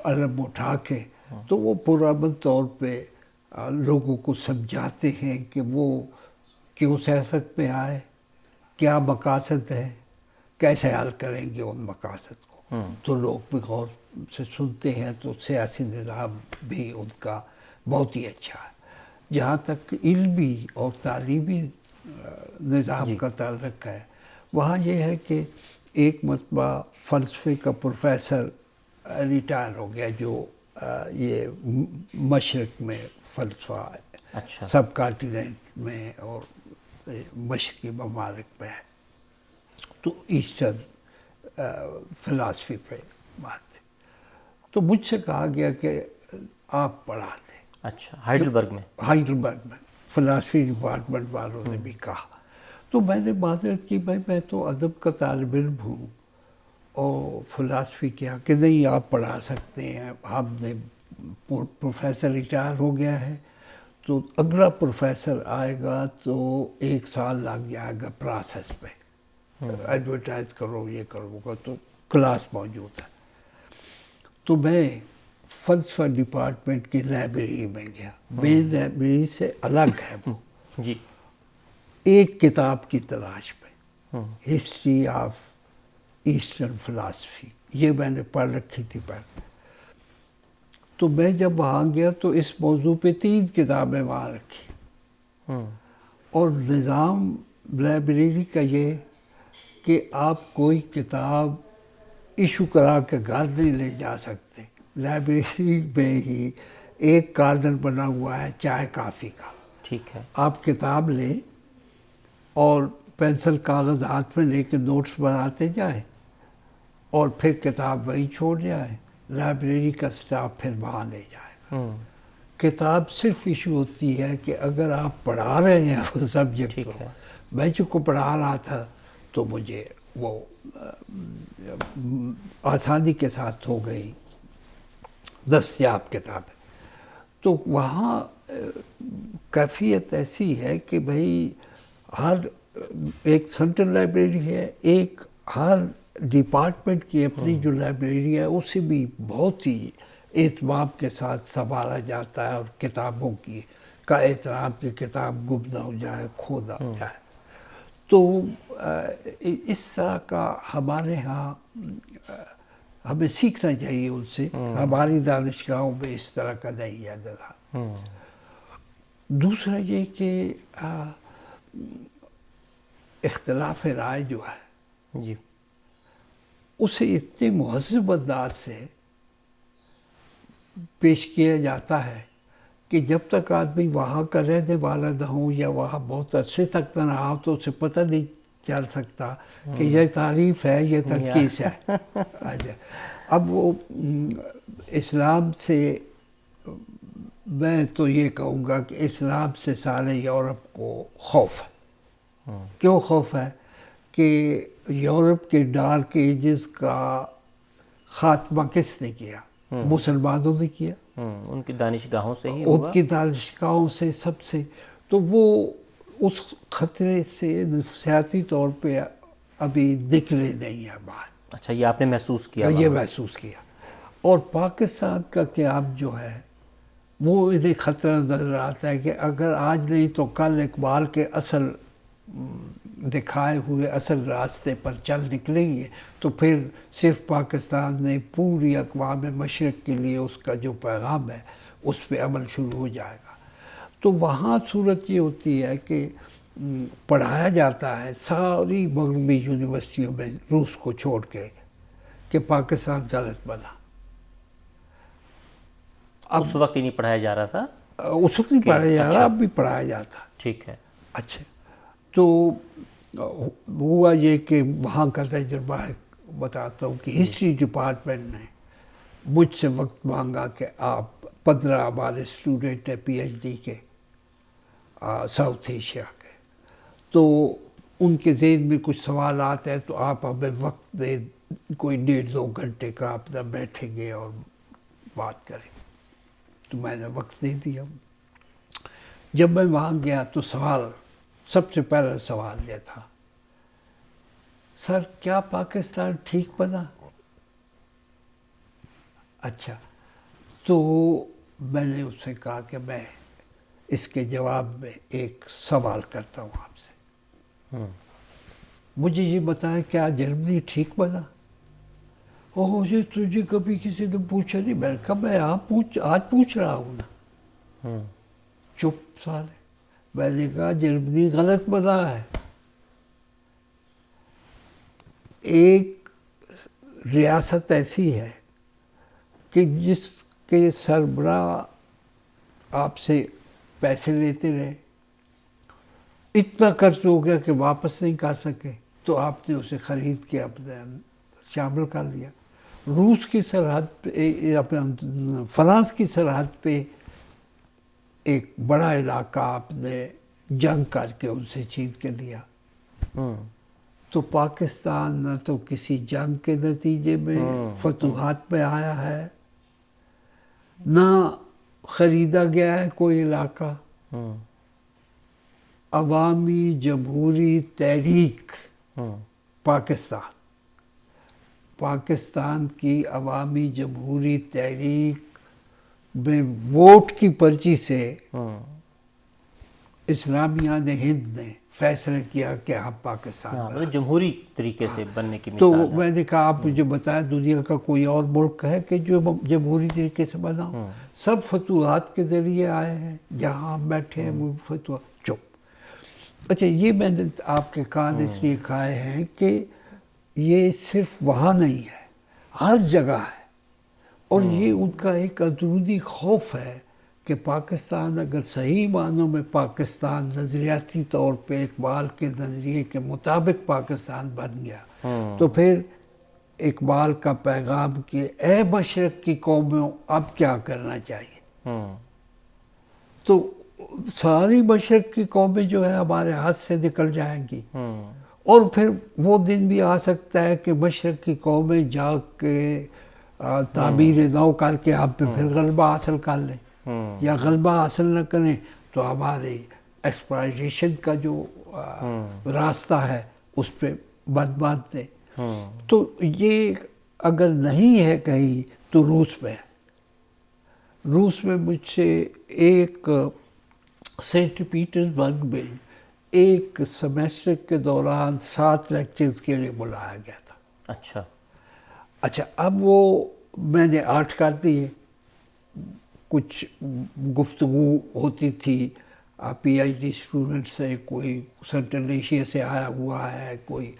علم اٹھا کے تو وہ پرامن طور پہ لوگوں کو سمجھاتے ہیں کہ وہ کیوں سیاست میں آئے، کیا مقاصد ہے، کیسے حل کریں گے ان مقاصد کو. تو لوگ بھی غور سے سنتے ہیں. تو سیاسی نظام بھی ان کا بہت ہی اچھا ہے. جہاں تک علمی اور تعلیمی نظام کا تعلق ہے، وہاں یہ ہے کہ ایک مرتبہ فلسفے کا پروفیسر ریٹائر ہو گیا جو یہ مشرق میں فلسفہ سب کانٹیننٹ میں اور مشرقی ممالک میں ہے. تو ایسٹرن فلسفی پہ بات تھی. تو مجھ سے کہا گیا کہ آپ پڑھا دیں. اچھا، ہائیڈلبرگ میں فلسفی ڈپارٹمنٹ والوں نے بھی کہا. تو میں نے معذرت کی، میں تو ادب کا طالب علم ہوں اور فلسفی کیا کہ نہیں آپ پڑھا سکتے ہیں. ہم نے پروفیسر ریٹائر ہو گیا ہے تو اگلا پروفیسر آئے گا تو 1 سال لگ جائے گا پروسیس پہ، ایڈورٹائز کرو، یہ کرو گا. تو کلاس موجود ہے. تو میں فلسفہ ڈپارٹمنٹ کی لائبریری میں گیا. مین لائبریری سے الگ ہے وہ. جی. ایک کتاب کی تلاش میں، ہسٹری آف ایسٹرن فلاسفی، یہ میں نے پڑھ رکھی تھی پہلے. تو میں جب وہاں گیا تو اس موضوع پہ 3 کتابیں وہاں رکھی. اور نظام لائبریری کا یہ کہ آپ کوئی کتاب ایشو کرا کے گھر نہیں لے جا سکتے. لائبریری میں ہی ایک کارنر بنا ہوا ہے چائے کافی کا. ٹھیک ہے. آپ کتاب لیں اور پینسل کاغذ ہاتھ میں لے کے نوٹس بناتے جائیں اور پھر کتاب وہیں چھوڑ جائیں. لائبریری کا سٹاف پھر وہاں لے جائے. کتاب صرف ایشو ہوتی ہے کہ اگر آپ پڑھا رہے ہیں وہ سبجیکٹ کو. میں چونکہ پڑھا رہا تھا تو مجھے وہ آسانی کے ساتھ ہو گئی دستیاب کتابیں. تو وہاں کیفیت ایسی ہے کہ بھائی ہر ایک سینٹرل لائبریری ہے، ایک ہر ڈپارٹمنٹ کی اپنی جو لائبریری ہے اسے بھی بہت ہی اہتمام کے ساتھ سنبھالا جاتا ہے، اور کتابوں کی کا احترام کہ کتاب گم نہ ہو جائے، کھو نہ ہو جائے. تو اس طرح کا ہمارے ہاں ہمیں سیکھنا چاہیے ان سے. ہماری دانشگاہوں میں اس طرح کا نہیں ہے نظام. دوسرا یہ کہ اختلاف رائے جو ہے جی اسے اتنے مہذب انداز سے پیش کیا جاتا ہے کہ جب تک آدمی وہاں کا رہنے والا نہ ہو یا وہاں بہت عرصے تک نہ رہا ہو تو اسے پتہ نہیں چل سکتا کہ یہ تعریف ہے، یہ تنقیص ہے. اب وہ اسلام سے میں تو یہ کہوں گا کہ اسلام سے سارے یورپ کو خوف ہے. کیوں خوف ہے؟ کہ یورپ کے ڈارک ایجز کا خاتمہ کس نے کیا؟ مسلمانوں نے کیا. ان کی دانشگاہوں سے ہی ہوا. ان کی دانشگاہوں سے سب سے. تو وہ اس خطرے سے نفسیاتی طور پہ ابھی نکلے نہیں ہیں باہر. اچھا، یہ آپ نے محسوس کیا؟ یہ محسوس کیا. اور پاکستان کا قیام جو ہے وہ انہیں خطرہ نظر آتا ہے کہ اگر آج نہیں تو کل اقبال کے اصل دکھائے ہوئے اصل راستے پر چل نکلیں گے تو پھر صرف پاکستان نے پوری اقوام مشرق کے لیے اس کا جو پیغام ہے اس پہ عمل شروع ہو جائے گا. تو وہاں صورت یہ ہوتی ہے کہ پڑھایا جاتا ہے ساری مغربی یونیورسٹیوں میں روس کو چھوڑ کے کہ پاکستان غلط بنا. اس وقت ہی نہیں پڑھایا جا رہا تھا؟ اس وقت نہیں پڑھایا جا رہا، اب بھی پڑھایا جاتا. ٹھیک ہے. اچھا، تو ہوا یہ کہ وہاں کا تجربہ بتاتا ہوں کہ ہسٹری ڈپارٹمنٹ نے مجھ سے وقت مانگا کہ آپ 15 ہمارے اسٹوڈنٹ ہیں پی ایچ ڈی کے ساؤتھ ایشیا کے، تو ان کے ذہن میں کچھ سوالات ہیں تو آپ ہمیں وقت دیں، کوئی 1.5-2 گھنٹے کا اپنا بیٹھیں گے اور بات کریں. تو میں نے وقت نہیں دیا. جب میں وہاں گیا تو سب سے پہلا سوال یہ تھا، سر کیا پاکستان ٹھیک بنا؟ اچھا، تو میں نے اس سے کہا کہ میں اس کے جواب میں ایک سوال کرتا ہوں آپ سے. مجھے یہ بتائیں کیا جرمنی ٹھیک بنا؟ اوہ یہ تجھے کبھی کسی نے پوچھا نہیں. میں نے کہا میں آج پوچھ رہا ہوں نا. چپ سالے. میں نے کہا جرمنی غلط بنا ہے. ایک ریاست ایسی ہے کہ جس کے سربراہ آپ سے پیسے لیتے رہے، اتنا قرض ہو گیا کہ واپس نہیں کر سکے تو آپ نے اسے خرید کے اپنے شامل کر لیا. روس کی سرحد پہ، فرانس کی سرحد پہ ایک بڑا علاقہ آپ نے جنگ کر کے ان سے چھین کے لیا. تو پاکستان نہ تو کسی جنگ کے نتیجے میں فتوحات میں آیا ہے، نہ خریدا گیا ہے کوئی علاقہ. عوامی جمہوری تحریک پاکستان پاکستان کی عوامی جمہوری تحریک میں ووٹ کی پرچی سے اسلامیہ نے ہند نے فیصلہ کیا کہ ہم پاکستان مطلب جمہوری طریقے سے بننے کی تو مثال ہے. میں نے کہا آپ مجھے بتائیں دنیا کا کوئی اور ملک ہے کہ جو جمہوری طریقے سے بنا ہو؟ سب فتوحات کے ذریعے آئے ہیں، جہاں ہم بیٹھے ہیں وہ فتوحات. چپ. اچھا یہ میں نے آپ کے کان اس لیے کھائے ہیں کہ یہ صرف وہاں نہیں ہے، ہر جگہ ہے، اور یہ ان کا ایک اندرونی خوف ہے کہ پاکستان اگر صحیح معنوں میں پاکستان نظریاتی طور پہ اقبال کے نظریے کے مطابق پاکستان بن گیا تو پھر اقبال کا پیغام کہ اے مشرق کی قوموں اب کیا کرنا چاہیے، تو ساری مشرق کی قومیں جو ہے ہمارے ہاتھ سے نکل جائیں گی، اور پھر وہ دن بھی آ سکتا ہے کہ مشرق کی قومیں جا کے تعبیر نو کر کے ہم پہ پھر غلبہ حاصل کر لیں، یا غلبہ حاصل نہ کریں تو ہمارے ایکسپلائٹیشن کا جو راستہ ہے اس پہ بند باندھ دیں. تو یہ اگر نہیں ہے کہیں تو روس میں ہے. روس میں مجھ سے ایک سینٹ پیٹرز برگ میں ایک سیمیسٹر کے دوران 7 لیکچرز کے لیے بلایا گیا تھا. اچھا اب وہ میں نے 8 کر دیے. کچھ گفتگو ہوتی تھی پی ایچ ڈی اسٹوڈنٹ سے، کوئی سینٹرل ایشیا سے آیا ہوا ہے، کوئی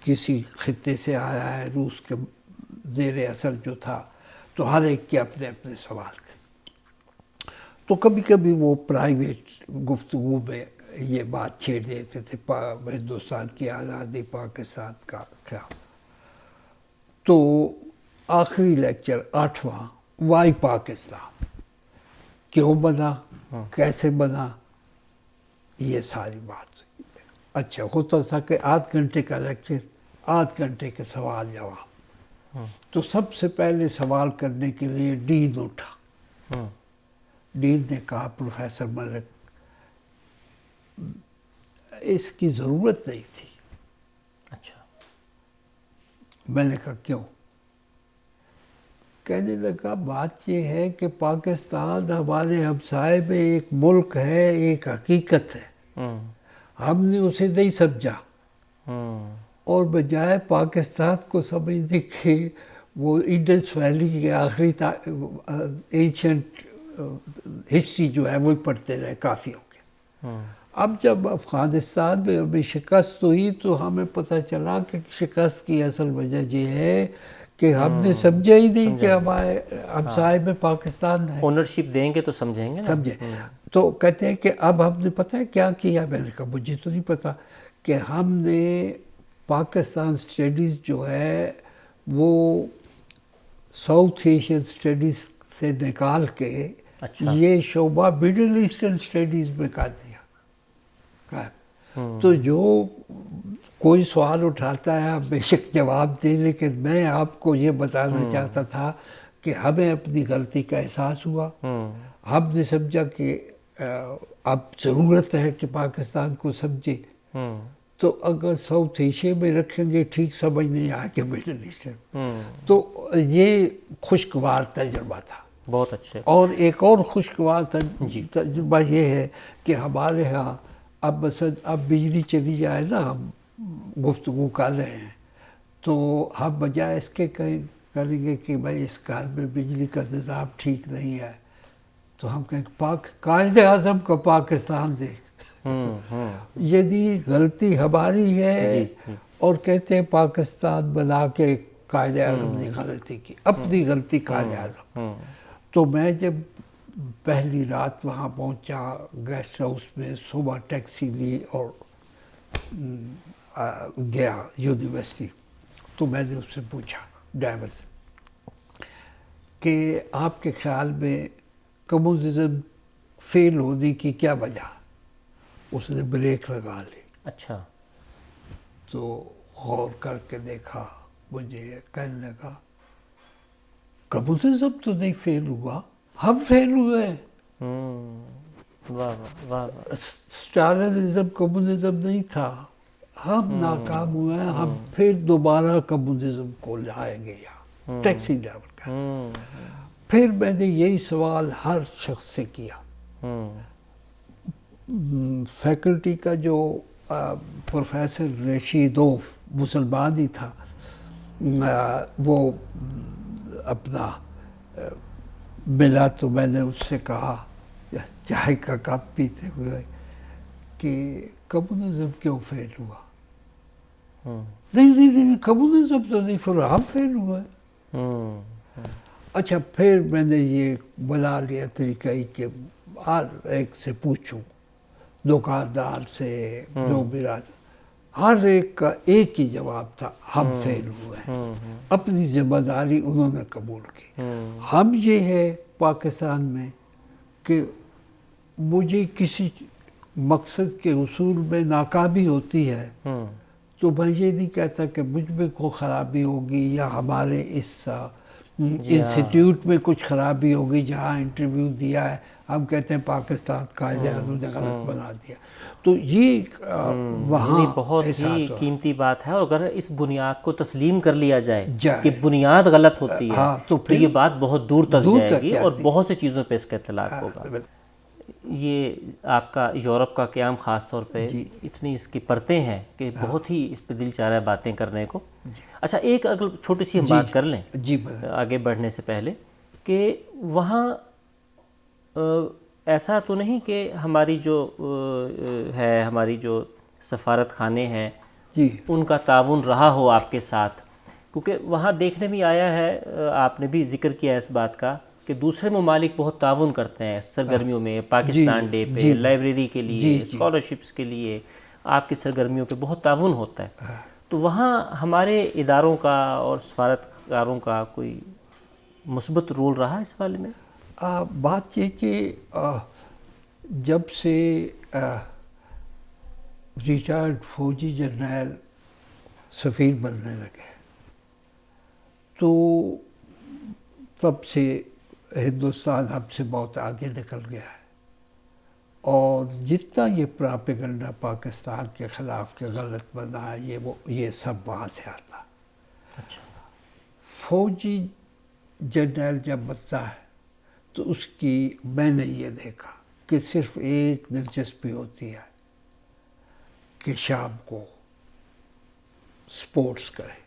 کسی خطے سے آیا ہے، روس کے زیر اثر جو تھا، تو ہر ایک کے اپنے اپنے سوال تھے. تو کبھی کبھی وہ پرائیویٹ گفتگو میں یہ بات چھیڑ دیتے تھے ہندوستان کی آزادی، پاکستان کا کیا. تو آخری لیکچر 8واں وائی پاکستان، کیوں بنا، کیسے بنا، یہ ساری بات. اچھا ہوتا تھا کہ 8 گھنٹے کا لیکچر، 8 گھنٹے کے سوال جواب. تو سب سے پہلے سوال کرنے کے لیے ڈین اٹھا. ڈین نے کہا پروفیسر ملک اس کی ضرورت نہیں تھی. اچھا. میں نے کہا کیوں؟ کہنے لگا بات یہ ہے کہ پاکستان ہمارے ہمسائے میں ایک ملک ہے، ایک حقیقت ہے، ہم نے اسے نہیں سمجھا، اور بجائے پاکستان کو سمجھنے کے وہ انڈس ویلی کے آخری ایشینٹ ہسٹری جو ہے وہی پڑھتے رہے کافی ہو گئے. اب جب افغانستان میں ہمیں شکست ہوئی تو ہمیں پتہ چلا کہ شکست کی اصل وجہ یہ ہے کہ ہم نے سمجھا ہی نہیں کہ ہمارے ہمسائے میں پاکستان ہے. اونرشپ دیں گے تو سمجھیں گے نا. سمجھے. تو کہتے ہیں کہ اب ہم نے پتہ ہے کیا کیا. میں نے کہا مجھے تو نہیں پتہ. کہ ہم نے پاکستان اسٹڈیز جو ہے وہ ساؤتھ ایشین اسٹڈیز سے نکال کے یہ شعبہ مڈل ایسٹرن اسٹڈیز میں کر دیا. تو جو کوئی سوال اٹھاتا ہے آپ بے شک جواب دیں، لیکن میں آپ کو یہ بتانا چاہتا تھا کہ ہمیں اپنی غلطی کا احساس ہوا. ہم نے سمجھا کہ اب ضرورت ہے کہ پاکستان کو سمجھے. تو اگر ساؤتھ ایشیا میں رکھیں گے ٹھیک سمجھ نہیں آئے کہ مڈل ایسٹرن. تو یہ خوشگوار تجربہ تھا. بہت اچھے. اور ایک اور خوشگوار تجربہ یہ ہے کہ ہمارے ہاں اب بجلی چلی جائے نا، ہم گفتگو کر رہے ہیں تو ہم بجائے اس کے کریں گے کہ بھائی اس گھر میں بجلی کا نظام ٹھیک نہیں ہے تو ہم کہیں قائد اعظم کا پاکستان دے. یعنی غلطی ہماری ہے اور کہتے ہیں پاکستان بنا کے قائد اعظم نے غلطی کی، اپنی غلطی قائد اعظم. تو میں جب پہلی رات وہاں پہنچا گیسٹ ہاؤس میں، صبح ٹیکسی لی اور گیا یونیورسٹی. تو میں نے اس سے پوچھا ڈرائیور سے کہ آپ کے خیال میں کمیونزم فیل ہونے کی کیا وجہ؟ اس نے بریک لگا لی. اچھا. تو غور کر کے دیکھا، مجھے کہنے لگا کمیونزم تو نہیں فیل ہوا، ہم فیل ہوئے ہیں. اسٹالنزم کمیونزم نہیں تھا، ہم ناکام ہوئے ہیں، ہم پھر دوبارہ کمیونزم کو لائیں گے یہاں ٹیکسی ڈرائیور کا. پھر میں نے یہی سوال ہر شخص سے کیا. فیکلٹی کا جو پروفیسر رشیدوف مسلمان ہی تھا، وہ اپنا ملا تو میں نے اس سے کہا چائے کا کپ پیتے ہوئے کہ کمیونزم کیوں فیل ہوا؟ نہیں کمیونزم تو نہیں پھر ہم فیل ہوئے. اچھا پھر میں نے یہ بنا لیا طریقہ کہ ہر ایک سے پوچھوں، دکاندار سے جو میرا، ہر ایک کا ایک ہی جواب تھا، ہم فیل ہوئے ہیں. اپنی ذمہ داری انہوں نے قبول کی. ہم یہ ہے پاکستان میں کہ مجھے کسی مقصد کے حصول میں ناکامی ہوتی ہے تو میں یہ نہیں کہتا کہ مجھ میں کوئی خرابی ہوگی یا ہمارے اس انسٹیٹیوٹ میں کچھ خرابی ہوگی جہاں انٹرویو دیا ہے ہم کہتے ہیں پاکستان قائد اعظم نے غلط بنا دیا. تو یہ وہاں بہت ہی قیمتی بات ہے، اور اگر اس بنیاد کو تسلیم کر لیا جائے کہ بنیاد غلط ہوتی ہے تو یہ بات بہت دور تک جائے گی اور بہت سی چیزوں پہ اس کا اطلاق ہوگا. یہ آپ کا یورپ کا قیام خاص طور پہ اتنی اس کی پرتیں ہیں کہ بہت ہی اس پہ دل چاہ رہا ہے باتیں کرنے کو. اچھا ایک اگر چھوٹی سی ہم بات کر لیں آگے بڑھنے سے پہلے، کہ وہاں ایسا تو نہیں کہ ہماری جو ہے، ہماری جو سفارت خانے ہیں ان کا تعاون رہا ہو آپ کے ساتھ؟ کیونکہ وہاں دیکھنے میں آیا ہے، آپ نے بھی ذکر کیا اس بات کا، کہ دوسرے ممالک بہت تعاون کرتے ہیں سرگرمیوں میں، پاکستان ڈے پہ، لائبریری کے لیے، اسکالرشپس کے لیے، آپ کی سرگرمیوں پہ بہت تعاون ہوتا ہے. تو وہاں ہمارے اداروں کا اور سفارتکاروں کا کوئی مثبت رول رہا اس حوالے میں؟ بات یہ کہ جب سے ریٹائرڈ فوجی جرنیل سفیر بننے لگے تو تب سے ہندوستان ہم سے بہت آگے نکل گیا ہے، اور جتنا یہ پراپیگنڈا پاکستان کے خلاف کے غلط بنا ہے یہ سب وہاں سے آتا. اچھا. فوجی جرنیل جب بنتا ہے تو اس کی میں نے یہ دیکھا کہ صرف ایک دلچسپی ہوتی ہے کہ شام کو سپورٹس کرے،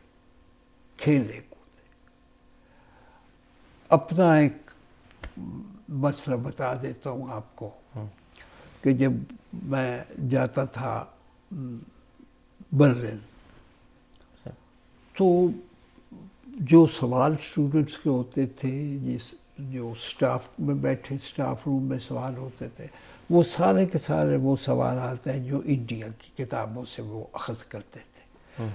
کھیلے کودے. اپنا ایک مسئلہ بتا دیتا ہوں آپ کو کہ جب میں جاتا تھا برلن تو جو سوال اسٹوڈنٹس کے ہوتے تھے، جو اسٹاف میں بیٹھے اسٹاف روم میں سوال ہوتے تھے، وہ سارے کے سارے وہ سوالات ہیں جو انڈیا کی کتابوں سے وہ اخذ کرتے تھے.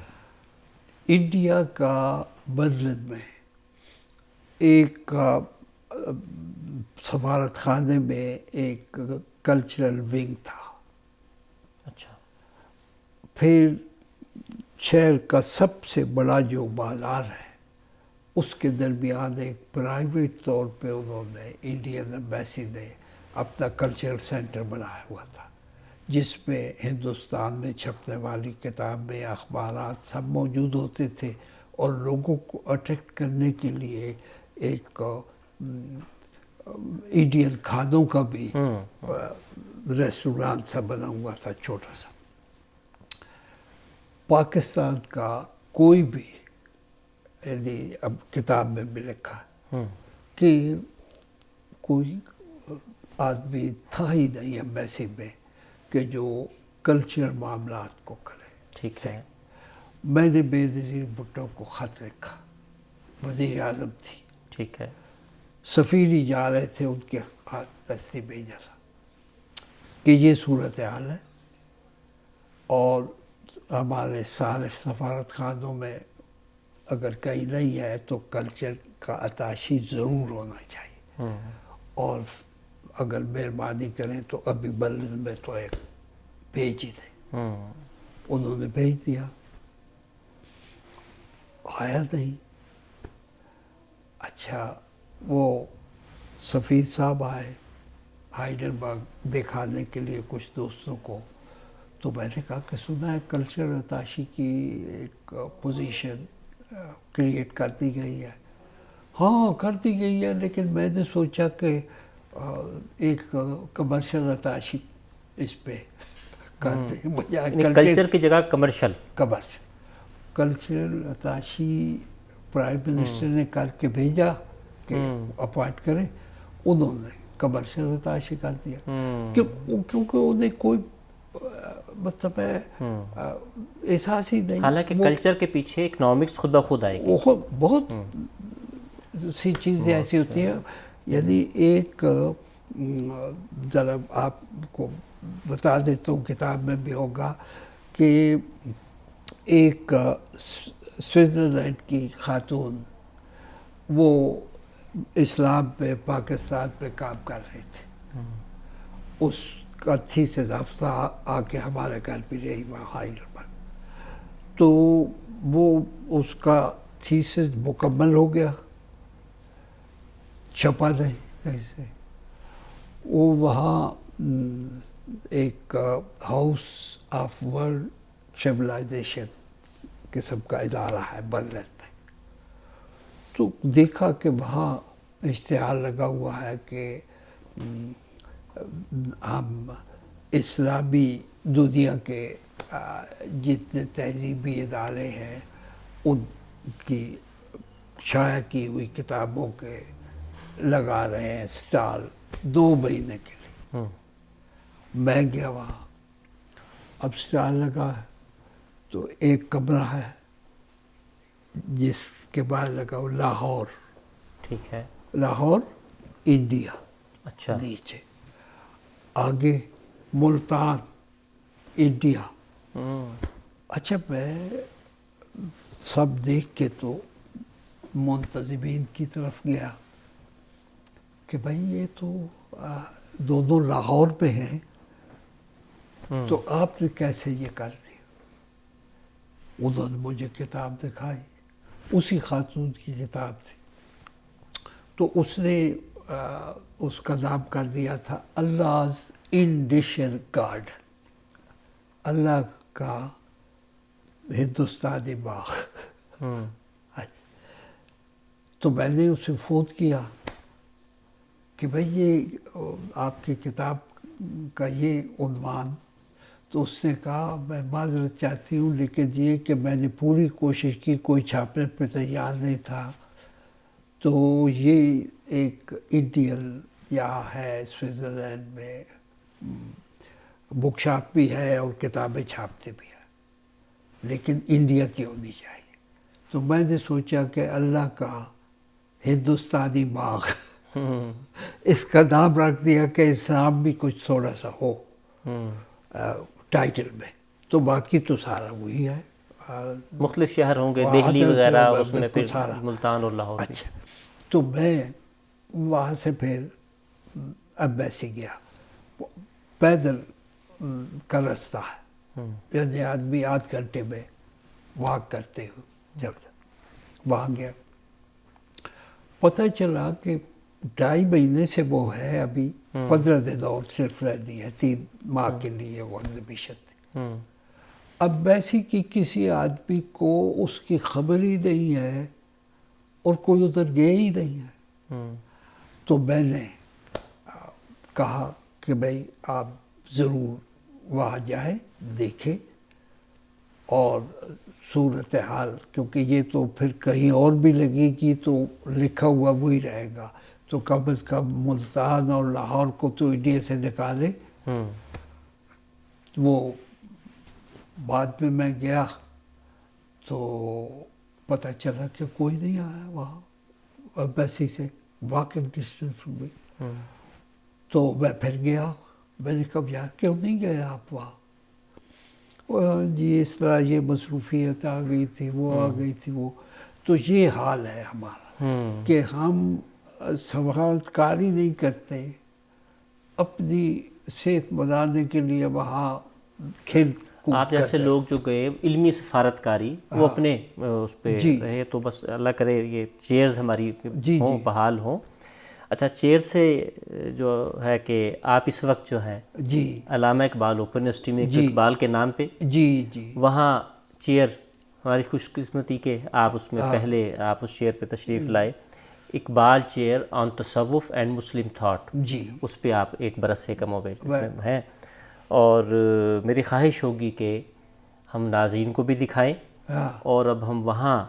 انڈیا کا برلن میں ایک سفارت خانے میں ایک کلچرل ونگ تھا. اچھا. پھر شہر کا سب سے بڑا جو بازار ہے اس کے درمیان ایک پرائیویٹ طور پہ انہوں نے انڈین ایمبیسی نے اپنا کلچرل سینٹر بنایا ہوا تھا، جس میں ہندوستان میں چھپنے والی کتابیں، اخبارات سب موجود ہوتے تھے، اور لوگوں کو اٹریکٹ کرنے کے لیے ایک انڈین کھانوں کا بھی ریسٹوران سا بنا ہوا تھا چھوٹا سا. پاکستان کا کوئی بھی، یعنی اب کتاب میں بھی لکھا کہ کوئی آدمی تھا ہی نہیں ایمبیسی میں کہ جو کلچرل معاملات کو کرے. ٹھیک ہے. میں نے بے نظیر بھٹو کو خط لکھا، وزیر اعظم تھی. ٹھیک ہے. سفیر ہی جا رہے تھے، ان کے ہاتھ دستی بھیجا تھا کہ یہ صورتحال ہے، اور ہمارے سارے سفارت خانوں میں اگر کہیں نہیں ہے تو کلچر کا اتاشی ضرور ہونا چاہیے، اور اگر مہربانی کریں تو ابھی برلن میں تو ایک بھیج ہی دیں. انہوں نے بھیج دیا، آیا نہیں. اچھا وہ سفیر صاحب آئے ہائیڈلبرگ دکھانے کے لیے کچھ دوستوں کو، تو میں نے کہا کہ سنا ہے کلچر عطاشی کی ایک پوزیشن کریٹ کر دی گئی ہے. ہاں کر دی گئی ہے، لیکن میں نے سوچا کہ ایک کمرشل عطاشی اس پہ کرتے ہیں، بجائے کلچر کی جگہ کمرشل. کلچرل عطاشی پرائم منسٹر نے کر کے بھیجا کہ اپوائنٹ کریں، انہوں نے کمرشل عطاشی کر دیا کیونکہ انہیں کوئی مطلب ہے احساس ہی نہیں. حالانکہ کلچر کے پیچھے اکنامکس خود بخود آئے گی. بہت سی چیزیں ایسی ہوتی ہیں. یعنی ایک ذرا آپ کو بتا دیتا ہوں، کتاب میں بھی ہوگا کہ ایک سوئٹزرلینڈ کی خاتون وہ اسلام پہ پاکستان پہ کام کر رہی تھی. اس کا تھیسس ہفتہ آ کے ہمارے گھر بھی رہی وہاں ہائیڈر پر. تو وہ اس کا تھیسس مکمل ہو گیا، چھپا نہیں کہیں سے. وہ وہاں ایک ہاؤس آف ورلڈ سویلائزیشن قسم کا ادارہ ہے برلن میں. تو دیکھا کہ وہاں اشتہار لگا ہوا ہے کہ ہم اسلامی دنیا کے جتنے تہذیبی ادارے ہیں ان کی شائع کی ہوئی کتابوں کے لگا رہے ہیں اسٹال 2 مہینے کے لیے. میں گیا وہاں، اب اسٹال لگا ہے تو ایک کمرہ ہے جس کے بعد لگا وہ لاہور. ٹھیک ہے. لاہور انڈیا. اچھا. نیچے آگے ملتان انڈیا. اچھا میں سب دیکھ کے تو منتظمین کی طرف گیا کہ بھائی یہ تو دونوں لاہور پہ ہیں، تو آپ نے کیسے یہ کر دیا؟ انہوں نے مجھے کتاب دکھائی، اسی خاتون کی کتاب تھی. تو اس نے اس کا نام کر دیا تھا اللہ's انڈیشین گارڈن، اللہ کا ہندوستانی باغ. تو میں نے اسے فون کیا کہ بھئی یہ آپ کی کتاب کا یہ عنوان. تو اس نے کہا میں معذرت چاہتی ہوں، لیکن یہ کہ میں نے پوری کوشش کی، کوئی چھاپنے پہ تیار نہیں تھا. تو یہ ایک انڈین یہاں ہے سوئٹزرلینڈ میں بک شاپ بھی ہے اور کتابیں چھاپتے بھی ہیں، لیکن انڈیا کی ہونی چاہیے. تو میں نے سوچا کہ اللہ کا ہندوستانی باغ اس کا نام رکھ دیا کہ اسلام بھی کچھ تھوڑا سا ہو ٹائٹل میں. تو باقی تو سارا وہی ہے، مختلف شہر ہوں گے، دہلی وغیرہ، اس میں پھر ملتان اور لاہور. اچھا. تو میں وہاں سے پھر ایمبیسی گیا. پیدل کا رستہ ہے، یعنی آدمی 8 گھنٹے میں واک کرتے ہو. جب وہاں گیا پتہ چلا کہ 2.5 مہینے سے وہ ہے، ابھی 15 دن اور صرف رہنی ہے، 3 ماہ کے لیے وہ ایگزیبیشن تھی. ایمبیسی کی کسی آدمی کو اس کی خبر ہی نہیں ہے اور کوئی ادھر گیا ہی نہیں ہے. تو میں نے کہا کہ بھائی آپ ضرور وہاں جائیں، دیکھیں، اور صورتحال، کیونکہ یہ تو پھر کہیں اور بھی لگے گی تو لکھا ہوا وہی رہے گا، تو کم از کم ملتان اور لاہور کو تو انڈیا سے نکالے. وہ بعد میں گیا تو پتہ چلا کہ کوئی نہیں آیا وہاں ایمبیسی سے، واکنگ ڈسٹینس میں. تو میں پھر گیا. میں نے کہا یار کیوں نہیں گئے آپ وہاں؟ جی اس طرح یہ مصروفیت آ گئی تھی، وہ آ گئی تھی وہ. تو یہ حال ہے ہمارا کہ ہم سفارتکاری نہیں کرتے، اپنی صحت بنانے کے لیے وہاں کھیل کود. آپ جیسے لوگ جو گئے علمی سفارتکاری، وہ اپنے اس پہ رہے، تو بس اللہ کرے یہ چیئرز ہماری ہوں، بحال ہوں. اچھا، چیئر سے جو ہے کہ آپ اس وقت جو ہے جی علامہ اقبال اوپن یونیورسٹی میں جی اقبال کے نام پہ، جی جی وہاں چیئر، ہماری خوش قسمتی کہ آپ اس میں پہلے آپ اس چیئر پہ تشریف لائے، اقبال چیئر آن تصوف اینڈ مسلم تھاٹ، جی اس پہ آپ ایک برس سے کم ہو گئے اس میں ہیں، اور میری خواہش ہوگی کہ ہم ناظرین کو بھی دکھائیں، ہاں اور اب ہم وہاں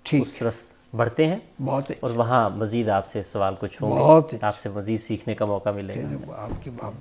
ٹھیک اس طرف بڑھتے ہیں بہت اور وہاں مزید آپ سے سوال کچھ ہوں بہت گے، آپ سے مزید سیکھنے کا موقع ملے گا۔ آپ کی بات